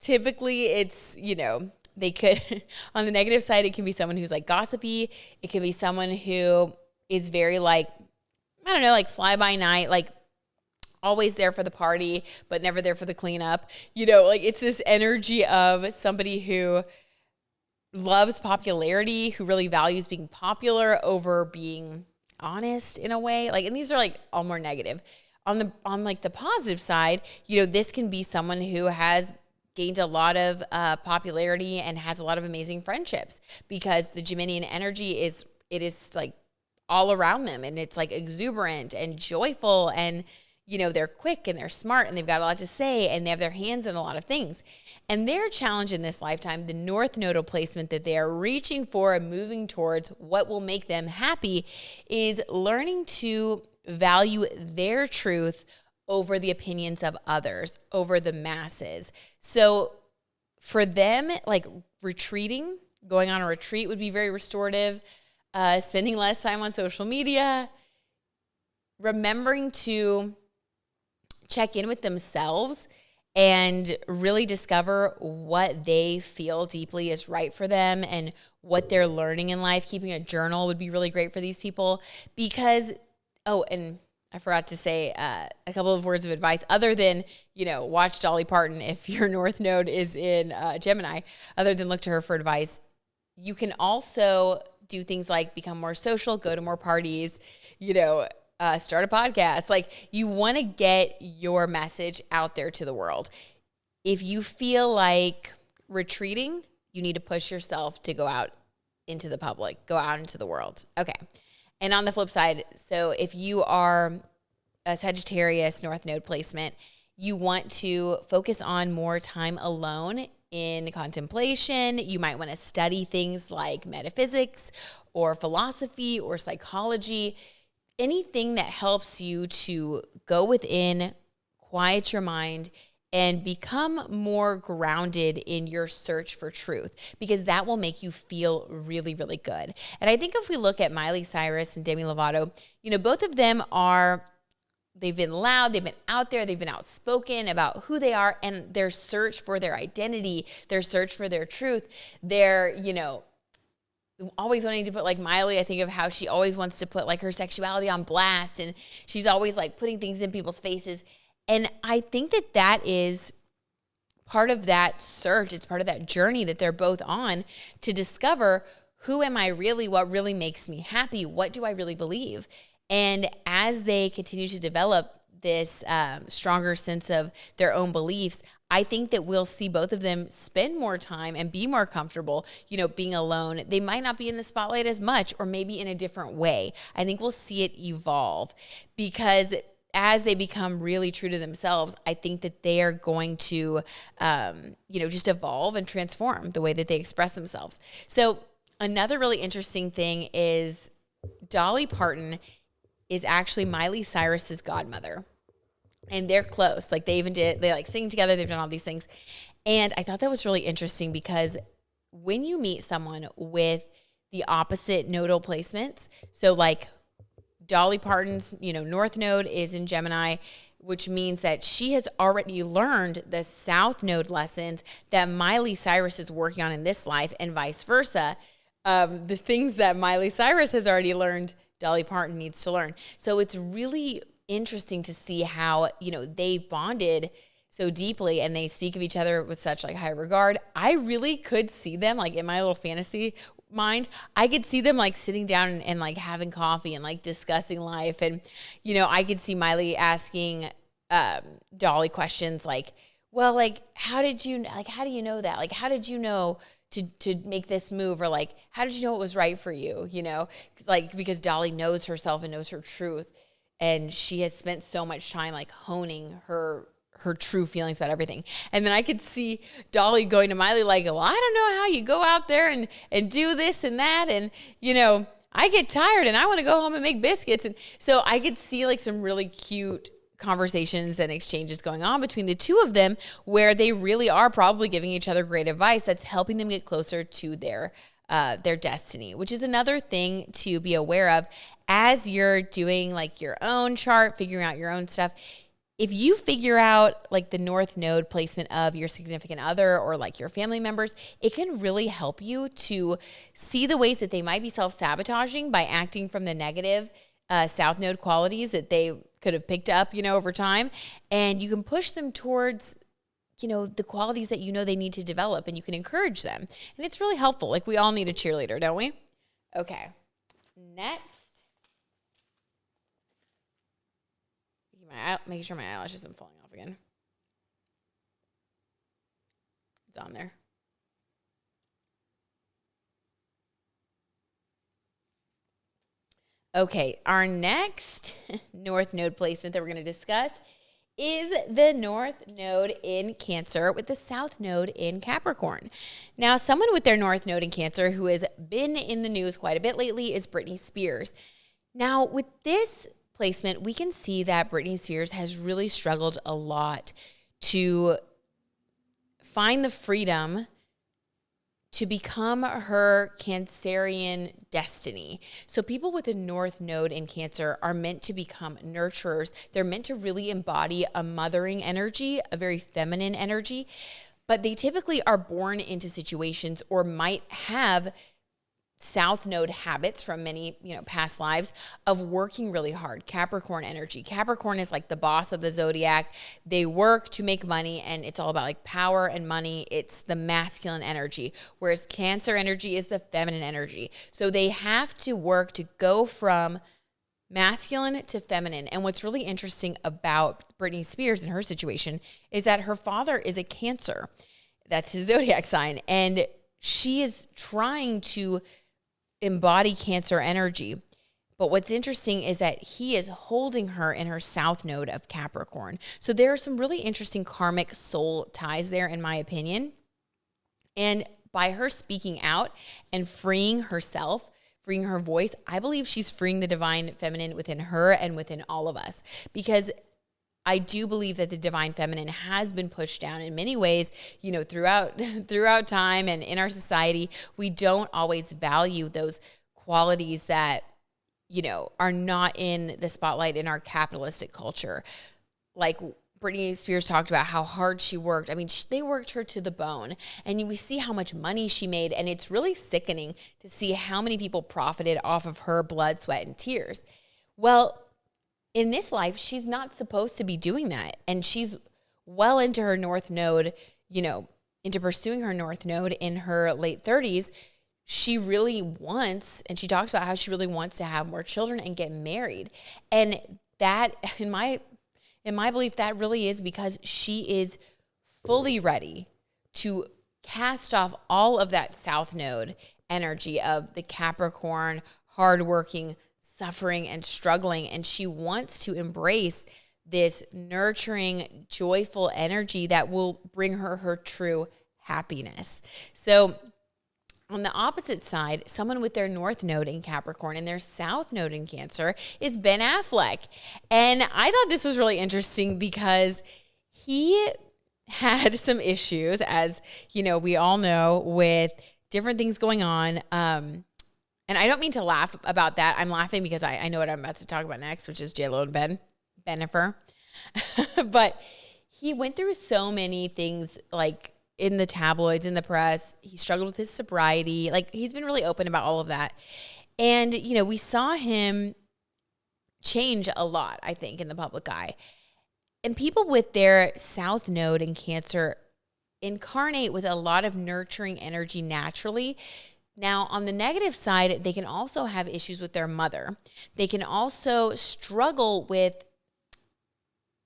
Typically, it's, they could, on the negative side, it can be someone who's gossipy. It can be someone who is very fly by night, always there for the party, but never there for the cleanup. It's this energy of somebody who loves popularity, who really values being popular over being honest in a way. And these are all more negative. On the positive side, this can be someone who has gained a lot of popularity and has a lot of amazing friendships, because the Geminian energy is all around them, and it's exuberant and joyful, and they're quick and they're smart and they've got a lot to say and they have their hands in a lot of things. And their challenge in this lifetime, the North Nodal placement that they are reaching for and moving towards, what will make them happy, is learning to value their truth over the opinions of others, over the masses. So for them, retreating, going on a retreat would be very restorative, spending less time on social media, remembering to check in with themselves and really discover what they feel deeply is right for them and what they're learning in life. Keeping a journal would be really great for these people, because, and I forgot to say a couple of words of advice other than, watch Dolly Parton if your North Node is in Gemini, other than look to her for advice. You can also do things like become more social, go to more parties, start a podcast. You want to get your message out there to the world. If you feel like retreating, you need to push yourself to go out into the public, go out into the world. Okay. And on the flip side, so if you are Sagittarius North Node placement, you want to focus on more time alone in contemplation. You might want to study things like metaphysics or philosophy or psychology, anything that helps you to go within, quiet your mind, and become more grounded in your search for truth, because that will make you feel really, really good. And I think if we look at Miley Cyrus and Demi Lovato, both of them they've been loud, they've been out there, they've been outspoken about who they are and their search for their identity, their search for their truth. They're, always wanting to put, like Miley, I think of how she always wants to put like her sexuality on blast, and she's always like putting things in people's faces. And I think that is part of that search. It's part of that journey that they're both on to discover, who am I really? What really makes me happy? What do I really believe? And as they continue to develop this stronger sense of their own beliefs, I think that we'll see both of them spend more time and be more comfortable, being alone. They might not be in the spotlight as much, or maybe in a different way. I think we'll see it evolve, because as they become really true to themselves, I think that they are going to, just evolve and transform the way that they express themselves. So another really interesting thing is Dolly Parton is actually Miley Cyrus's godmother. And they're close. Like they like sing together. They've done all these things. And I thought that was really interesting, because when you meet someone with the opposite nodal placements, so like Dolly Parton's, North Node is in Gemini, which means that she has already learned the South Node lessons that Miley Cyrus is working on in this life, and vice versa. The things that Miley Cyrus has already learned, Dolly Parton needs to learn. So it's really interesting to see how, they've bonded so deeply and they speak of each other with such like high regard. I really could see them, like in my little fantasy mind, I could see them like sitting down and like having coffee and like discussing life. And, I could see Miley asking Dolly questions like, well, like, how do you know that? Like, how did you know to make this move? Or like, how did you know it was right for you? Like, because Dolly knows herself and knows her truth. And she has spent so much time like honing her true feelings about everything. And then I could see Dolly going to Miley like, well, I don't know how you go out there and do this and that. And, I get tired and I want to go home and make biscuits. And so I could see like some really cute conversations and exchanges going on between the two of them, where they really are probably giving each other great advice that's helping them get closer to their destiny, which is another thing to be aware of as you're doing like your own chart, figuring out your own stuff. If you figure out like the North Node placement of your significant other or like your family members, it can really help you to see the ways that they might be self-sabotaging by acting from the negative South Node qualities that they could have picked up, over time. And you can push them towards the qualities that they need to develop, and you can encourage them. And it's really helpful. Like we all need a cheerleader, don't we? Okay. Next. Making sure my eyelash isn't falling off again. It's on there. Okay, our next North Node placement that we're going to discuss is the North Node in Cancer with the South Node in Capricorn. Now, someone with their North Node in Cancer who has been in the news quite a bit lately is Britney Spears. Now, with this placement, we can see that Britney Spears has really struggled a lot to find the freedom to become her Cancerian destiny. So people with a North Node in Cancer are meant to become nurturers. They're meant to really embody a mothering energy, a very feminine energy, but they typically are born into situations or might have South Node habits from many, past lives of working really hard. Capricorn energy. Capricorn is like the boss of the zodiac. They work to make money, and it's all about like power and money. It's the masculine energy, whereas Cancer energy is the feminine energy. So they have to work to go from masculine to feminine. And what's really interesting about Britney Spears and her situation is that her father is a Cancer. That's his zodiac sign. And she is trying to embody Cancer energy, But what's interesting is that he is holding her in her south node of Capricorn. So there are some really interesting karmic soul ties there, in my opinion. And by her speaking out and freeing herself, freeing her voice, I believe she's freeing the divine feminine within her and within all of us. Because I do believe that the divine feminine has been pushed down in many ways, you know, throughout time and in our society. We don't always value those qualities that, you know, are not in the spotlight in our capitalistic culture. Like Britney Spears talked about how hard she worked. I mean, they worked her to the bone. And we see how much money she made. And it's really sickening to see how many people profited off of her blood, sweat, and tears. Well, in this life, she's not supposed to be doing that. And she's well into her North Node, you know, into pursuing her North Node in her late 30s. She really wants, and she talks about how she really wants to have more children and get married. And that, in my belief, that really is because she is fully ready to cast off all of that South Node energy of the Capricorn, hardworking, suffering, and struggling. And she wants to embrace this nurturing, joyful energy that will bring her true happiness. So on the opposite side, someone with their North Node in Capricorn and their South Node in Cancer is Ben Affleck. And I thought this was really interesting because he had some issues, as you know, we all know, with different things going on. And I don't mean to laugh about that. I'm laughing because I know what I'm about to talk about next, which is J-Lo and Bennifer. But he went through so many things, like in the tabloids, in the press. He struggled with his sobriety. Like, he's been really open about all of that. And, you know, we saw him change a lot, I think, in the public eye. And people with their South Node in Cancer incarnate with a lot of nurturing energy naturally. Now, on the negative side, they can also have issues with their mother. They can also struggle with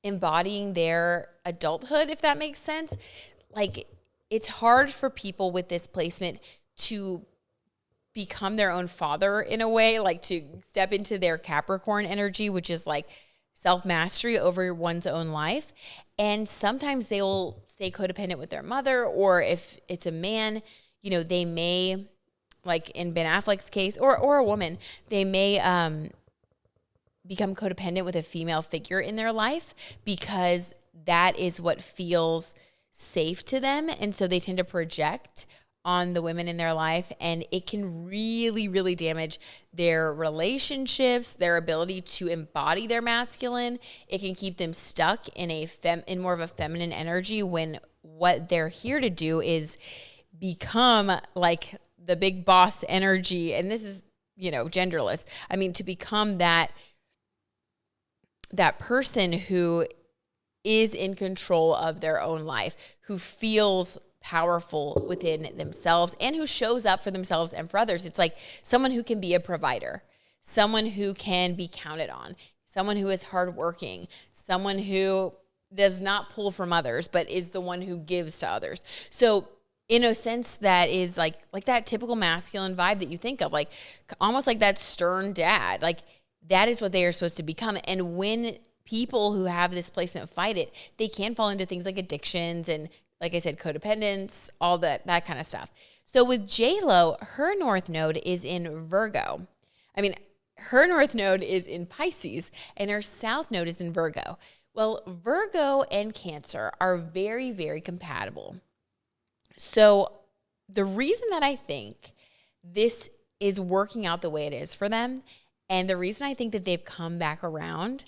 embodying their adulthood, if that makes sense. Like, it's hard for people with this placement to become their own father in a way, like to step into their Capricorn energy, which is like self-mastery over one's own life. And sometimes they will stay codependent with their mother, or if it's a man, you know, they may, like in Ben Affleck's case, or a woman, they may become codependent with a female figure in their life because that is what feels safe to them. And so they tend to project on the women in their life, and it can really, really damage their relationships, their ability to embody their masculine. It can keep them stuck in in more of a feminine energy, when what they're here to do is become like the big boss energy. And this is, you know, genderless. I mean, to become that person who is in control of their own life, who feels powerful within themselves, and who shows up for themselves and for others. It's like someone who can be a provider, someone who can be counted on, someone who is hardworking, someone who does not pull from others, but is the one who gives to others. So in a sense, that is like that typical masculine vibe that you think of, like almost like that stern dad. Like, that is what they are supposed to become. And when people who have this placement fight it, they can fall into things like addictions and, like I said, codependence, all that kind of stuff. So with J-Lo, her North Node is in Virgo. I mean, her North Node is in Pisces, and her South Node is in Virgo. Well, Virgo and Cancer are very, very compatible. So the reason that I think this is working out the way it is for them, and the reason I think that they've come back around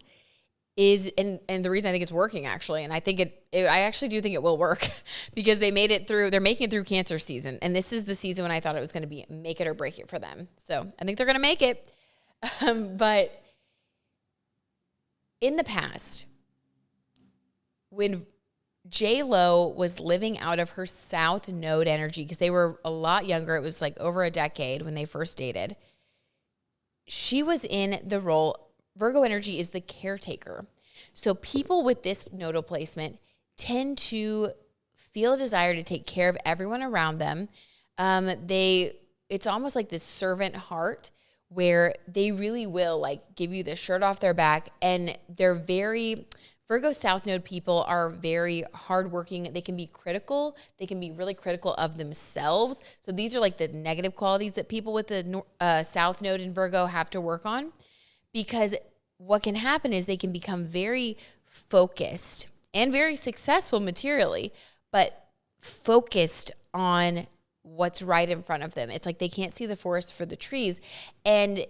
is, and the reason I think it's working actually, and I think I actually do think it will work, because they're making it through Cancer season. And this is the season when I thought it was going to be make it or break it for them. So I think they're going to make it. But in the past, when J-Lo was living out of her South Node energy, because they were a lot younger, it was like over a decade when they first dated, she was in the role, Virgo energy is the caretaker. So people with this nodal placement tend to feel a desire to take care of everyone around them. It's almost like this servant heart, where they really will like give you the shirt off their back, and they're very Virgo South Node people are very hardworking. They can be critical. They can be really critical of themselves. So these are like the negative qualities that people with the South Node in Virgo have to work on, because what can happen is they can become very focused and very successful materially, but focused on what's right in front of them. It's like they can't see the forest for the trees, and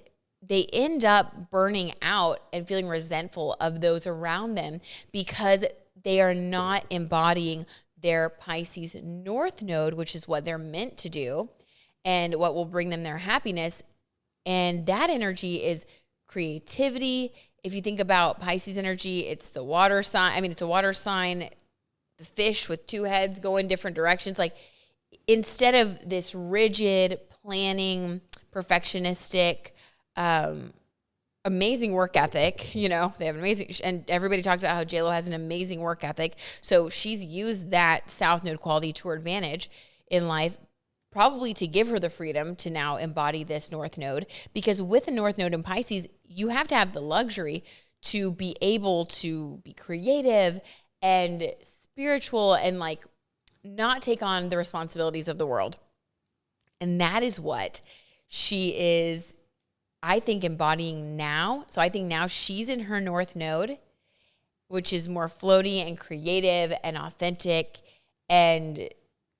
they end up burning out and feeling resentful of those around them because they are not embodying their Pisces North Node, which is what they're meant to do and what will bring them their happiness. And that energy is creativity. If you think about Pisces energy, it's the water sign. I mean, it's a water sign, the fish with two heads going different directions. Like, instead of this rigid planning, perfectionistic, amazing work ethic, they have an amazing, and everybody talks about how JLo has an amazing work ethic. So she's used that South Node quality to her advantage in life, probably to give her the freedom to now embody this North Node, because with a North Node in Pisces, you have to have the luxury to be able to be creative and spiritual and like not take on the responsibilities of the world. And that is what she is, I think, embodying now. So I think now she's in her North Node, which is more floaty and creative and authentic. And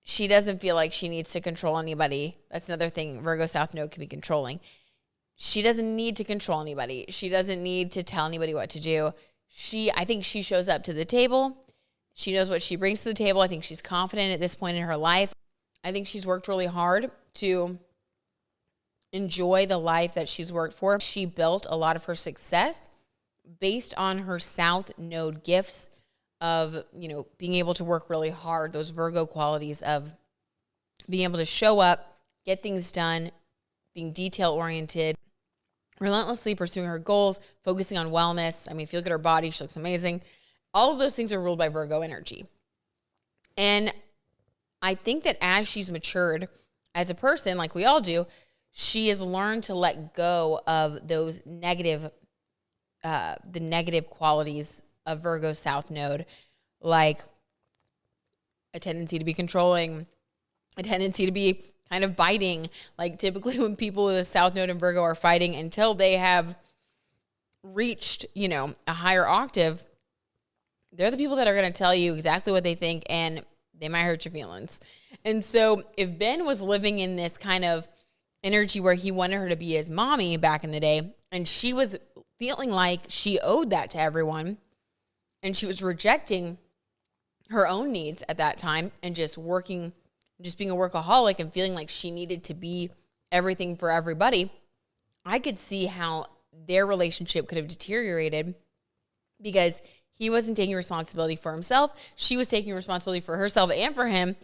she doesn't feel like she needs to control anybody. That's another thing. Virgo South Node can be controlling. She doesn't need to control anybody. She doesn't need to tell anybody what to do. I think she shows up to the table. She knows what she brings to the table. I think she's confident at this point in her life. I think she's worked really hard to enjoy the life that she's worked for. She built a lot of her success based on her South Node gifts of, being able to work really hard, those Virgo qualities of being able to show up, get things done, being detail-oriented, relentlessly pursuing her goals, focusing on wellness. I mean, if you look at her body, she looks amazing. All of those things are ruled by Virgo energy. And I think that as she's matured as a person, like we all do, she has learned to let go of those negative, the negative qualities of Virgo South Node, like a tendency to be controlling, a tendency to be kind of biting. Like typically when people with a South Node and Virgo are fighting until they have reached, a higher octave, they're the people that are going to tell you exactly what they think, and they might hurt your feelings. And so if Ben was living in this kind of energy where he wanted her to be his mommy back in the day, and she was feeling like she owed that to everyone, and she was rejecting her own needs at that time and just being a workaholic and feeling like she needed to be everything for everybody, I could see how their relationship could have deteriorated because he wasn't taking responsibility for himself. She was taking responsibility for herself and for him.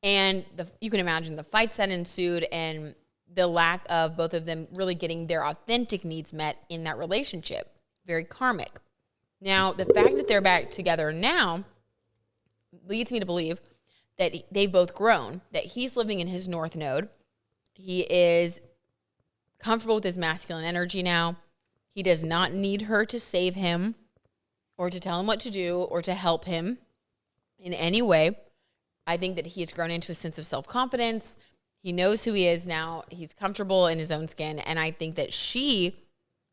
And you can imagine the fights that ensued and the lack of both of them really getting their authentic needs met in that relationship. Very karmic. Now, the fact that they're back together now leads me to believe that they've both grown, that he's living in his North Node. He is comfortable with his masculine energy now. He does not need her to save him or to tell him what to do or to help him in any way. I think that he has grown into a sense of self-confidence. He knows who he is now. He's comfortable in his own skin. And I think that she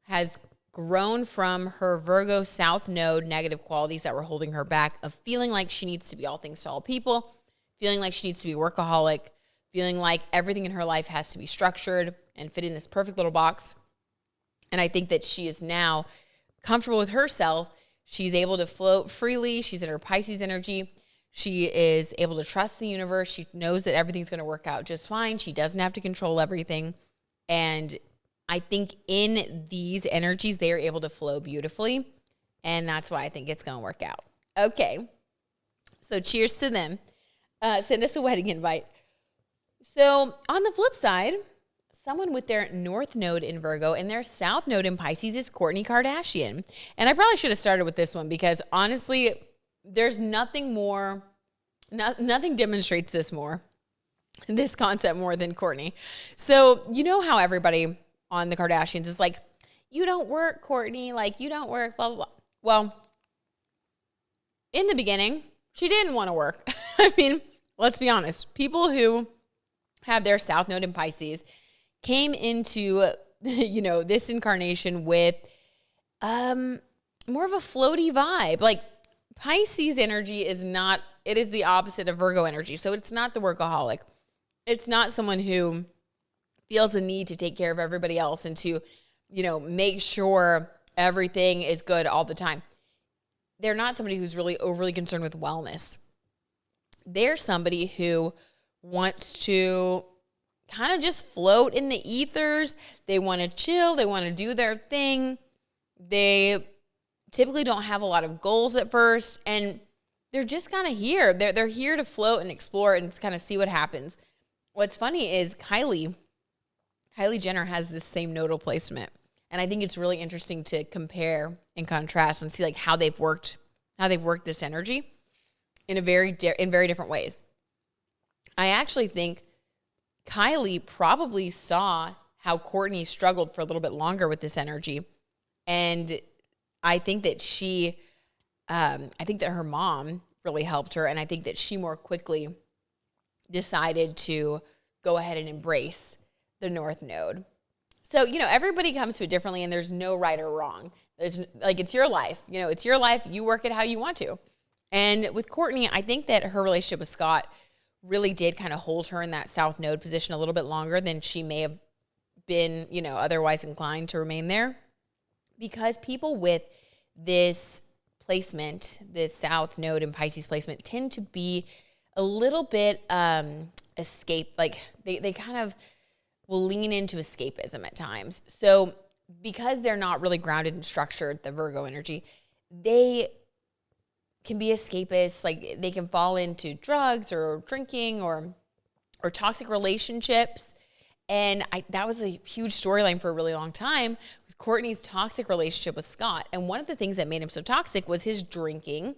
has grown from her Virgo South Node negative qualities that were holding her back, of feeling like she needs to be all things to all people, feeling like she needs to be workaholic, feeling like everything in her life has to be structured and fit in this perfect little box. And I think that she is now comfortable with herself. She's able to float freely. She's in her Pisces energy. She is able to trust the universe. She knows that everything's going to work out just fine. She doesn't have to control everything. And I think in these energies, they are able to flow beautifully. And that's why I think it's going to work out. Okay. So cheers to them. Send us a wedding invite. So on the flip side, someone with their North Node in Virgo and their South Node in Pisces is Kourtney Kardashian. And I probably should have started with this one because honestly, there's nothing demonstrates this concept more than Kourtney. So you know how everybody on the Kardashians is like, you don't work, Kourtney. Like, you don't work, blah, blah, blah. Well, in the beginning, she didn't want to work. I mean, let's be honest. People who have their South Node in Pisces came into, this incarnation with more of a floaty vibe. Like, Pisces energy is not, it is the opposite of Virgo energy. So it's not the workaholic. It's not someone who feels a need to take care of everybody else and to, make sure everything is good all the time. They're not somebody who's really overly concerned with wellness. They're somebody who wants to kind of just float in the ethers. They want to chill. They want to do their thing. They typically don't have a lot of goals at first, and they're just kind of here. They're here to float and explore and kind of see what happens. What's funny is Kylie Jenner has this same nodal placement, and I think it's really interesting to compare and contrast and see like how they've worked this energy in very different ways. I actually think Kylie probably saw how Kourtney struggled for a little bit longer with this energy, and I think that her mom really helped her, and I think that she more quickly decided to go ahead and embrace the North Node. So, everybody comes to it differently, and there's no right or wrong. It's your life. It's your life. You work it how you want to. And with Kourtney, I think that her relationship with Scott really did kind of hold her in that South Node position a little bit longer than she may have been, otherwise inclined to remain there. Because people with this placement, this South Node and Pisces placement, tend to be a little bit escape, like they kind of will lean into escapism at times. So because they're not really grounded and structured, the Virgo energy, they can be escapists. Like they can fall into drugs or drinking or toxic relationships. And that was a huge storyline for a really long time, was Kourtney's toxic relationship with Scott. And one of the things that made him so toxic was his drinking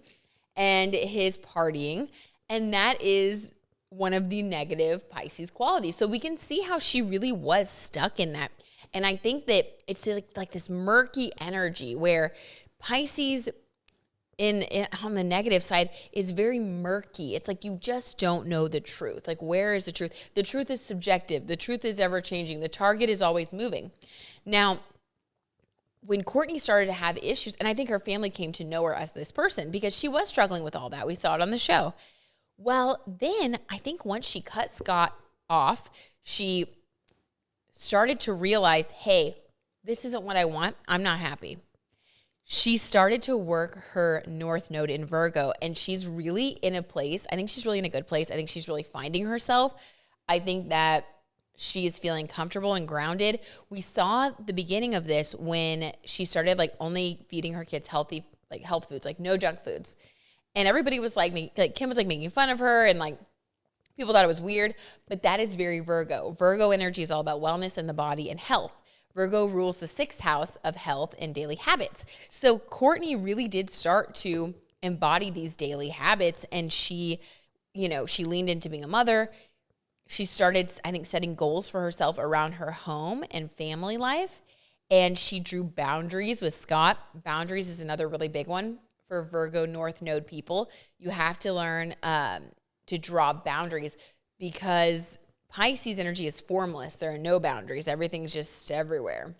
and his partying. And that is one of the negative Pisces qualities. So we can see how she really was stuck in that. And I think that it's like this murky energy where Pisces on the negative side is very murky. It's like you just don't know the truth. Like, where is the truth? The truth is subjective. The truth is ever changing. The target is always moving. Now, when Kourtney started to have issues, and I think her family came to know her as this person because she was struggling with all that. We saw it on the show. Well, then I think once she cut Scott off, she started to realize, hey, this isn't what I want. I'm not happy. She started to work her North Node in Virgo, and she's really in a place. I think she's really in a good place. I think she's really finding herself. I think that she is feeling comfortable and grounded. We saw the beginning of this when she started only feeding her kids healthy, health foods, no junk foods. And everybody was Kim was making fun of her, and people thought it was weird, but that is very Virgo. Virgo energy is all about wellness and the body and health. Virgo rules the 6th house of health and daily habits. So Kourtney really did start to embody these daily habits, and she leaned into being a mother. She started, I think, setting goals for herself around her home and family life, and she drew boundaries with Scott. Boundaries is another really big one for Virgo North Node people. You have to learn to draw boundaries because Pisces energy is formless. There are no boundaries. Everything's just everywhere.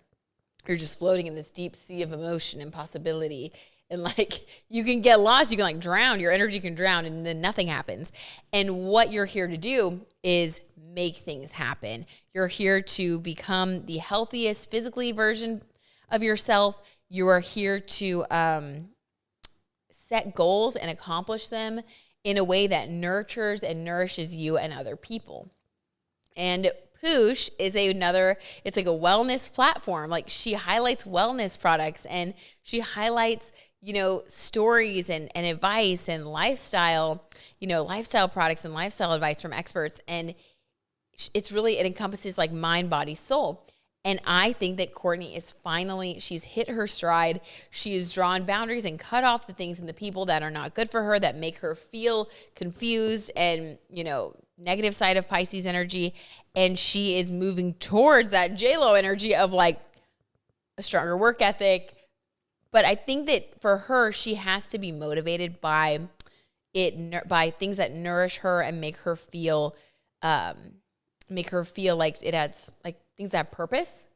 You're just floating in this deep sea of emotion and possibility. And you can get lost. You can drown. Your energy can drown and then nothing happens. And what you're here to do is make things happen. You're here to become the healthiest physically version of yourself. You are here to set goals and accomplish them in a way that nurtures and nourishes you and other people. And Poosh is it's like a wellness platform. She highlights wellness products, and she highlights, stories and advice and lifestyle, lifestyle products and lifestyle advice from experts. And it encompasses mind, body, soul. And I think that Kourtney she's hit her stride. She has drawn boundaries and cut off the things and the people that are not good for her, that make her feel confused and, negative side of Pisces energy, and she is moving towards that J-Lo energy of like a stronger work ethic. But I think that for her, she has to be motivated by by things that nourish her and make her feel like it has like things that have purpose.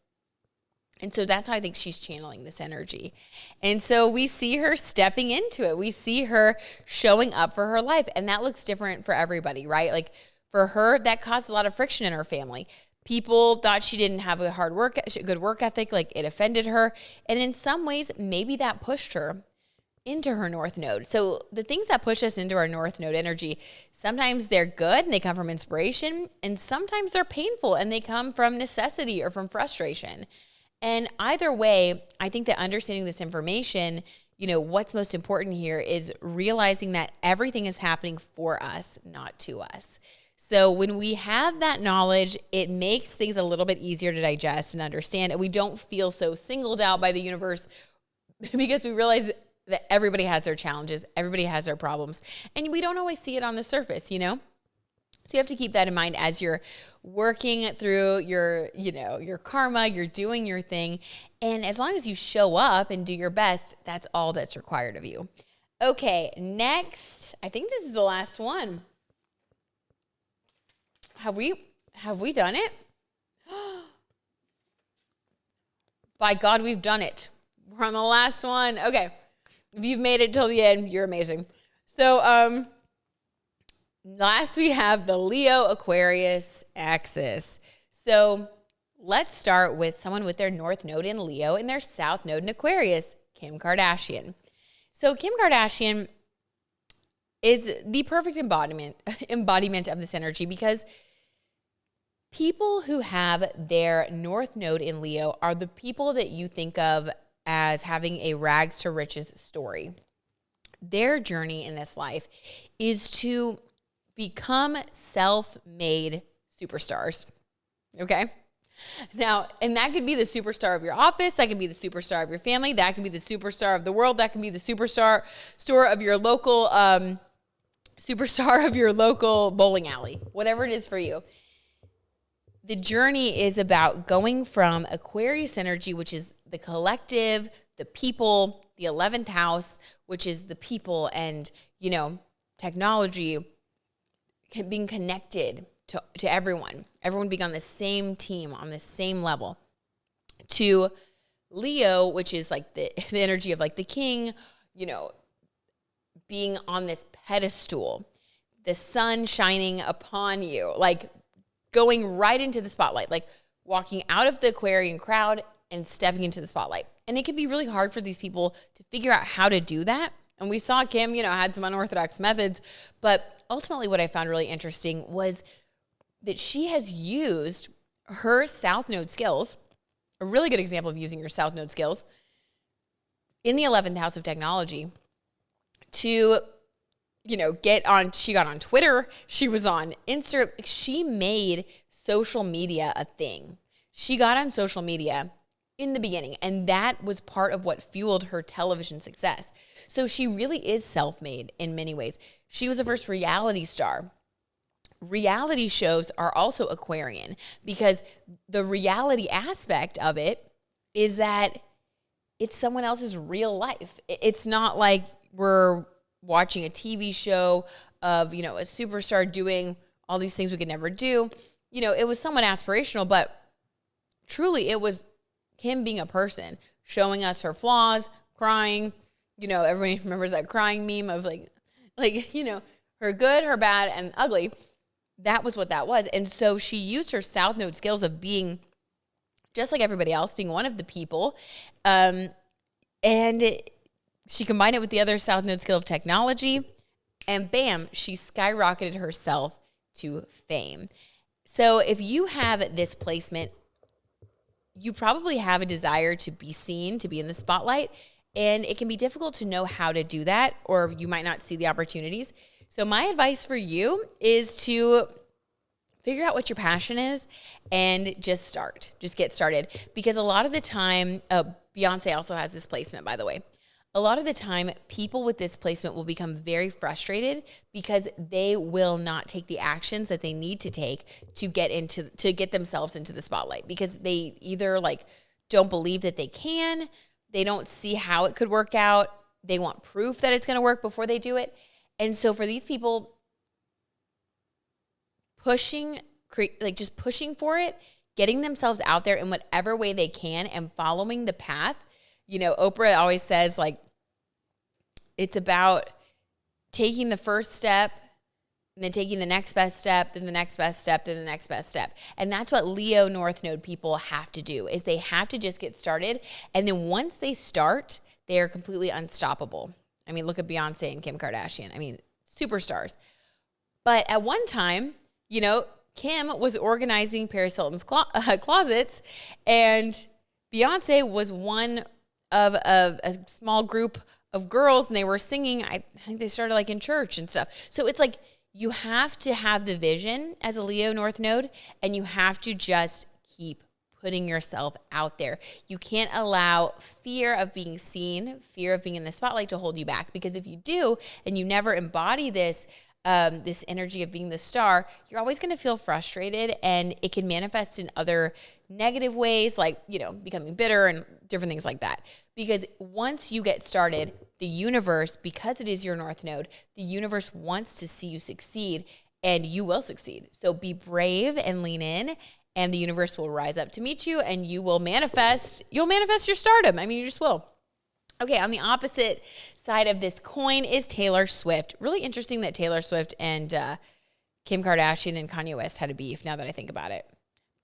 And so that's how I think she's channeling this energy. And so we see her stepping into it. We see her showing up for her life. And that looks different for everybody, right? Like for her, that caused a lot of friction in her family. People thought she didn't have a good work ethic. Like it offended her. And in some ways, maybe that pushed her into her North Node. So the things that push us into our North Node energy, sometimes they're good and they come from inspiration. And sometimes they're painful and they come from necessity or from frustration. And either way, I think that understanding this information, what's most important here is realizing that everything is happening for us, not to us. So when we have that knowledge, it makes things a little bit easier to digest and understand. And we don't feel so singled out by the universe because we realize that everybody has their challenges, everybody has their problems, and we don't always see it on the surface, So you have to keep that in mind as you're working through your karma, you're doing your thing. And as long as you show up and do your best, that's all that's required of you. Okay, next, I think this is the last one. Have we done it? By God, we've done it. We're on the last one. Okay. If you've made it till the end, you're amazing. So, last we have the Leo Aquarius axis. So let's start with someone with their North Node in Leo and their South Node in Aquarius, Kim Kardashian. So Kim Kardashian is the perfect embodiment of this energy because people who have their North Node in Leo are the people that you think of as having a rags to riches story. Their journey in this life is to become self-made superstars, okay? Now, and that could be the superstar of your office, that could be the superstar of your family, that could be the superstar of the world, that could be the superstar of your local superstar of your local bowling alley, whatever it is for you. The journey is about going from Aquarius energy, which is the collective, the people, the 11th house, which is the people and, technology, being connected to everyone being on the same team, on the same level, to Leo, which is like the energy of like the king, being on this pedestal, the sun shining upon you, like going right into the spotlight, like walking out of the Aquarian crowd and stepping into the spotlight. And it can be really hard for these people to figure out how to do that. And we saw Kim, had some unorthodox methods, but ultimately what I found really interesting was that she has used her South Node skills, a really good example of using your South Node skills, in the 11th house of technology to, she got on Twitter, she was on Insta, she made social media a thing. She got on social media in the beginning, and that was part of what fueled her television success. So she really is self-made in many ways. She was the first reality star. Reality shows are also Aquarian because the reality aspect of it is that it's someone else's real life. It's not like we're watching a TV show of, a superstar doing all these things we could never do. It was somewhat aspirational, but truly it was Kim being a person, showing us her flaws, crying. Everybody remembers that crying meme of like, her good, her bad, and ugly. That was what that was. And so she used her South Node skills of being just like everybody else, being one of the people. She combined it with the other South Node skill of technology. And bam, she skyrocketed herself to fame. So if you have this placement, you probably have a desire to be seen, to be in the spotlight. And it can be difficult to know how to do that, or you might not see the opportunities. So my advice for you is to figure out what your passion is and just start. Just get started. Because a lot of the time, Beyonce also has this placement, by the way. a lot of the time, people with this placement will become very frustrated because they will not take the actions that they need to take to get themselves into the spotlight, because they either like don't believe that they can, they don't see how it could work out, they want proof that it's going to work before they do it. And so for these people, just pushing for it, getting themselves out there in whatever way they can and following the path. You know, Oprah always says, like, it's about taking the first step and then taking the next best step, then the next best step, then the next best step. And that's what Leo North Node people have to do, is they have to just get started. And then once they start, they are completely unstoppable. I mean, look at Beyonce and Kim Kardashian. I mean, superstars. But at one time, you know, Kim was organizing Paris Hilton's closets, and Beyonce was one of a small group of girls, and they were singing. I think they started like in church and stuff. So it's like you have to have the vision as a Leo North Node, and you have to just keep putting yourself out there. You can't allow fear of being seen, fear of being in the spotlight to hold you back, because if you do and you never embody this energy of being the star, you're always going to feel frustrated, and it can manifest in other negative ways, like, you know, becoming bitter and different things like that. Because once you get started, the universe, because it is your North Node, the universe wants to see you succeed, and you will succeed. So be brave and lean in, and the universe will rise up to meet you, and you'll manifest your stardom. I mean, you just will. Okay, on the opposite side of this coin is Taylor Swift. Really interesting that Taylor Swift and Kim Kardashian and Kanye West had a beef, now that I think about it.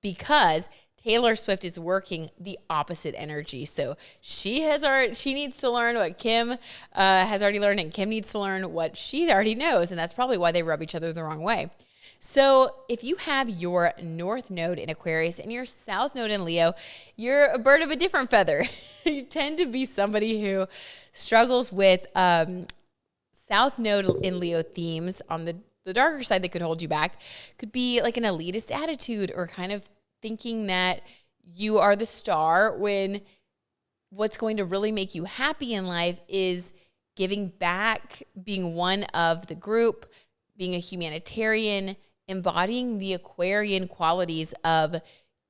Because Taylor Swift is working the opposite energy. So she needs to learn what Kim has already learned, and Kim needs to learn what she already knows. And that's probably why they rub each other the wrong way. So if you have your North Node in Aquarius and your South Node in Leo, you're a bird of a different feather. You tend to be somebody who struggles with South Node in Leo themes on the darker side that could hold you back. Could be like an elitist attitude, or kind of thinking that you are the star when what's going to really make you happy in life is giving back, being one of the group, being a humanitarian, embodying the Aquarian qualities of,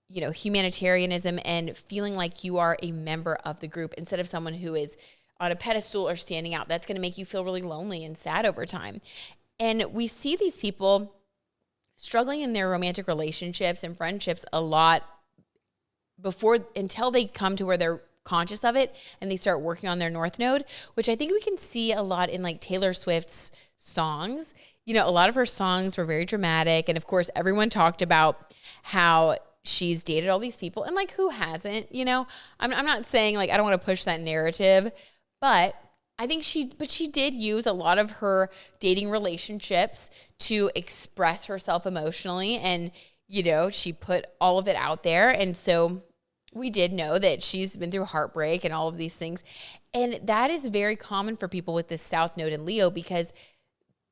you know, humanitarianism, and feeling like you are a member of the group instead of someone who is on a pedestal or standing out. That's going to make you feel really lonely and sad over time. And we see these people struggling in their romantic relationships and friendships a lot until they come to where they're conscious of it and they start working on their North Node, which I think we can see a lot in like Taylor Swift's songs. You know, a lot of her songs were very dramatic. And of course, everyone talked about how she's dated all these people, and like, who hasn't, you know? I'm not saying, like, I don't want to push that narrative, but I think she did use a lot of her dating relationships to express herself emotionally, and, you know, she put all of it out there. And so we did know that she's been through heartbreak and all of these things. And that is very common for people with this South Node in Leo, because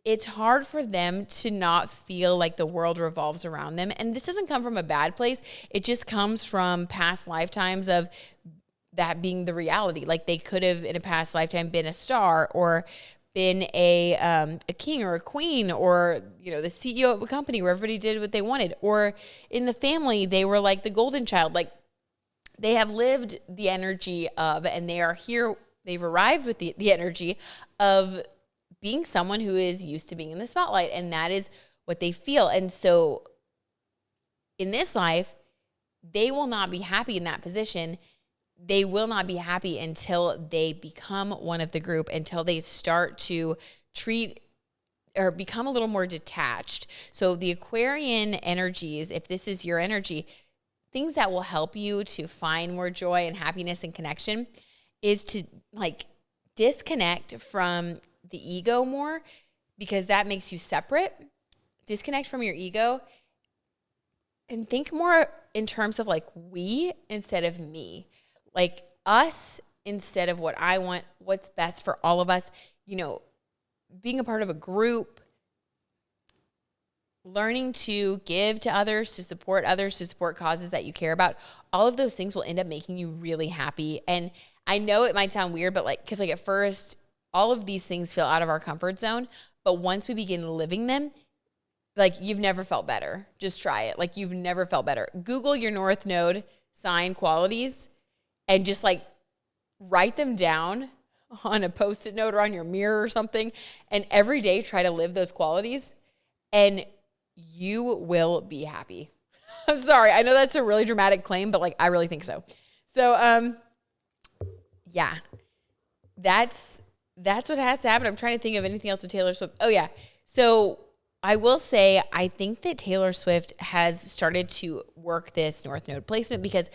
it's hard for them to not feel like the world revolves around them. And this doesn't come from a bad place. It just comes from past lifetimes of that being the reality. Like, they could have in a past lifetime been a star, or been a king or a queen, or, you know, the CEO of a company where everybody did what they wanted, or in the family, they were like the golden child. Like, they have lived the energy of, and they are here, they've arrived with the energy of being someone who is used to being in the spotlight, and that is what they feel. And so in this life, they will not be happy in that position. They will not be happy until they become one of the group, until they start to treat or become a little more detached. So the Aquarian energies, if this is your energy, things that will help you to find more joy and happiness and connection is to like disconnect from the ego more, because that makes you separate. Disconnect from your ego and think more in terms of like we instead of me. Like us instead of what I want, what's best for all of us. You know, being a part of a group, learning to give to others, to support causes that you care about. All of those things will end up making you really happy. And I know it might sound weird, but like, because like at first, all of these things feel out of our comfort zone. But once we begin living them, like you've never felt better. Just try it. Like you've never felt better. Google your North Node sign qualities and just like write them down on a Post-it note or on your mirror or something. And every day try to live those qualities and you will be happy. I'm sorry. I know that's a really dramatic claim, but like, I really think so. So, yeah, that's what has to happen. I'm trying to think of anything else with Taylor Swift. Oh yeah. So I will say, I think that Taylor Swift has started to work this North Node placement because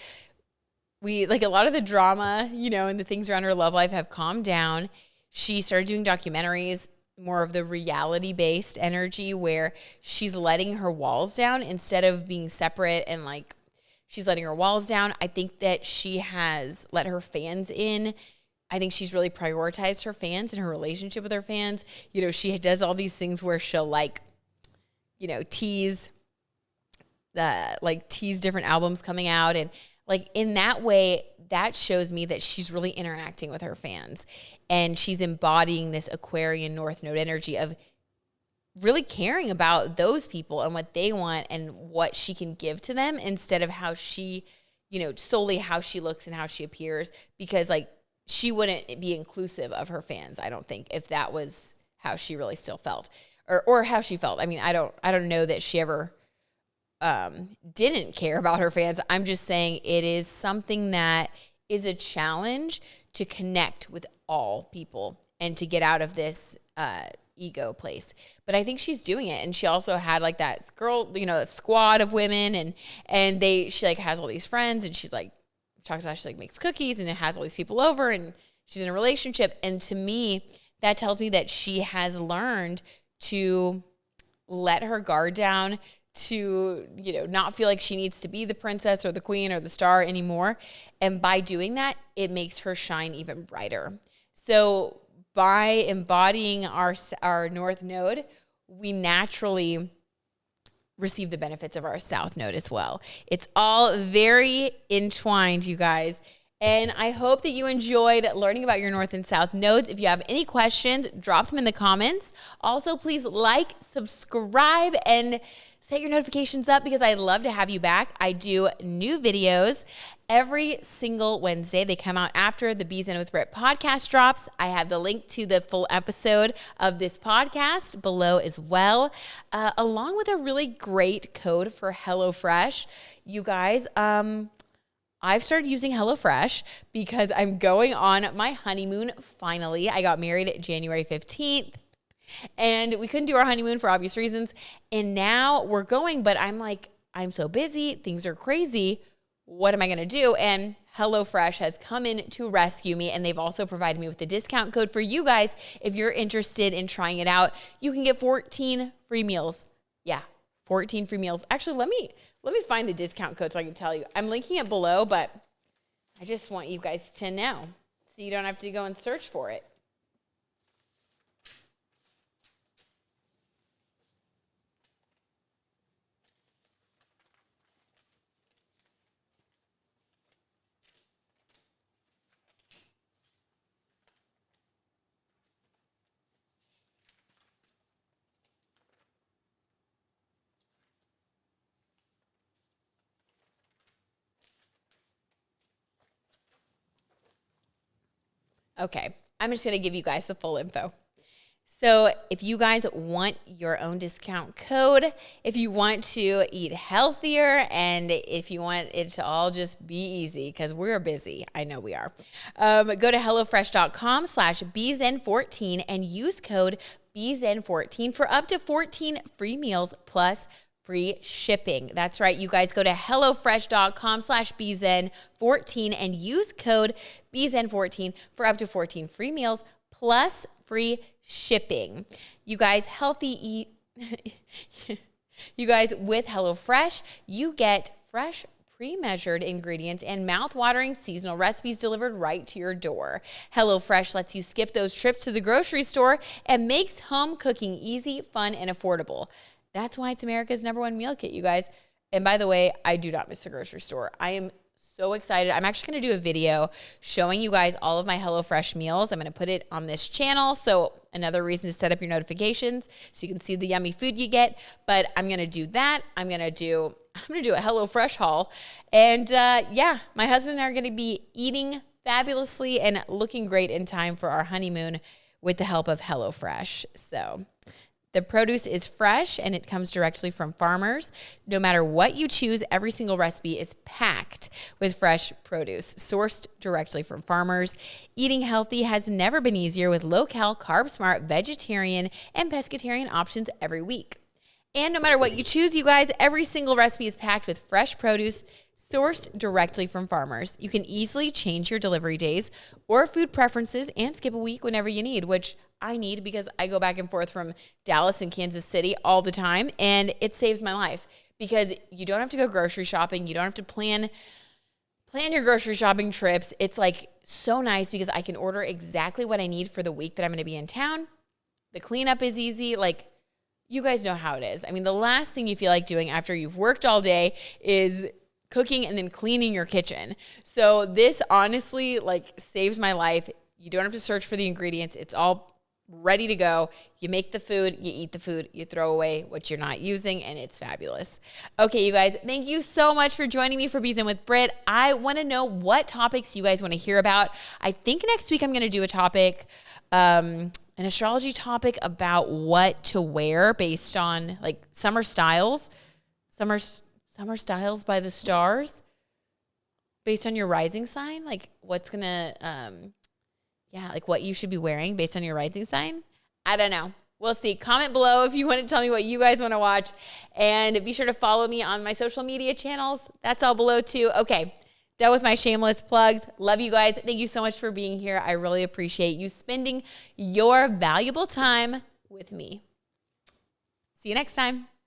we, like a lot of the drama, you know, and the things around her love life have calmed down. She started doing documentaries, more of the reality-based energy where she's letting her walls down instead of being separate and like she's letting her walls down. I think that she has let her fans in. I think she's really prioritized her fans and her relationship with her fans. You know, she does all these things where she'll like, you know, tease different albums coming out. And like in that way, that shows me that she's really interacting with her fans and she's embodying this Aquarian North Node energy of really caring about those people and what they want and what she can give to them instead of how she, you know, solely how she looks and how she appears, because like she wouldn't be inclusive of her fans, I don't think, if that was how she really still felt or how she felt. I mean, I don't know that she ever didn't care about her fans. I'm just saying it is something that is a challenge to connect with all people and to get out of this ego place. But I think she's doing it. And she also had like that girl, you know, a squad of women and she like has all these friends and she's like, talks about she like makes cookies and it has all these people over and she's in a relationship. And to me, that tells me that she has learned to let her guard down, to, you know, not feel like she needs to be the princess or the queen or the star anymore. And by doing that, it makes her shine even brighter. So by embodying our North Node, we naturally receive the benefits of our South Node as well. It's all very entwined, you guys. And I hope that you enjoyed learning about your North and South nodes. If you have any questions, drop them in the comments. Also, please like, subscribe, and set your notifications up because I'd love to have you back. I do new videos every single Wednesday. They come out after the Bees In with Brit podcast drops. I have the link to the full episode of this podcast below as well, along with a really great code for HelloFresh. You guys, I've started using HelloFresh because I'm going on my honeymoon finally. I got married January 15th. And we couldn't do our honeymoon for obvious reasons. And now we're going, but I'm like, I'm so busy. Things are crazy. What am I going to do? And HelloFresh has come in to rescue me. And they've also provided me with a discount code for you guys. If you're interested in trying it out, you can get 14 free meals. Yeah, 14 free meals. Actually, let me find the discount code so I can tell you. I'm linking it below, but I just want you guys to know so you don't have to go and search for it. Okay, I'm just going to give you guys the full info. So if you guys want your own discount code, if you want to eat healthier, and if you want it to all just be easy, because we're busy, I know we are, go to HelloFresh.com/BeesN14 and use code BeesN14 for up to 14 free meals plus free shipping. That's right, you guys, go to HelloFresh.com/BeesN14 and use code BeesN14 for up to 14 free meals plus free shipping. You guys, you guys, with HelloFresh, you get fresh, pre-measured ingredients and mouth-watering seasonal recipes delivered right to your door. HelloFresh lets you skip those trips to the grocery store and makes home cooking easy, fun, and affordable. That's why it's America's #1 meal kit, you guys. And by the way, I do not miss the grocery store. I am so excited. I'm actually going to do a video showing you guys all of my HelloFresh meals. I'm going to put it on this channel. So another reason to set up your notifications so you can see the yummy food you get. But I'm going to do that. I'm going to do a HelloFresh haul. And yeah, my husband and I are going to be eating fabulously and looking great in time for our honeymoon with the help of HelloFresh. So the produce is fresh and it comes directly from farmers. No matter what you choose, every single recipe is packed with fresh produce, sourced directly from farmers. Eating healthy has never been easier with low-cal, carb-smart, vegetarian, and pescatarian options every week. And no matter what you choose, you guys, every single recipe is packed with fresh produce, sourced directly from farmers. You can easily change your delivery days or food preferences and skip a week whenever you need, which I need because I go back and forth from Dallas and Kansas City all the time, and it saves my life because you don't have to go grocery shopping. You don't have to plan your grocery shopping trips. It's like so nice because I can order exactly what I need for the week that I'm going to be in town. The cleanup is easy. Like, you guys know how it is. I mean, the last thing you feel like doing after you've worked all day is cooking and then cleaning your kitchen. So this honestly like saves my life. You don't have to search for the ingredients. It's all ready to go. You make the food, you eat the food, you throw away what you're not using, and it's fabulous. Okay, you guys, thank you so much for joining me for Bees In with Brit. I want to know what topics you guys want to hear about. I think next week I'm going to do a topic, an astrology topic about what to wear based on like summer styles by the stars, based on your rising sign, like what's going to, like what you should be wearing based on your rising sign. I don't know. We'll see. Comment below if you want to tell me what you guys want to watch. And be sure to follow me on my social media channels. That's all below too. Okay, done with my shameless plugs. Love you guys. Thank you so much for being here. I really appreciate you spending your valuable time with me. See you next time.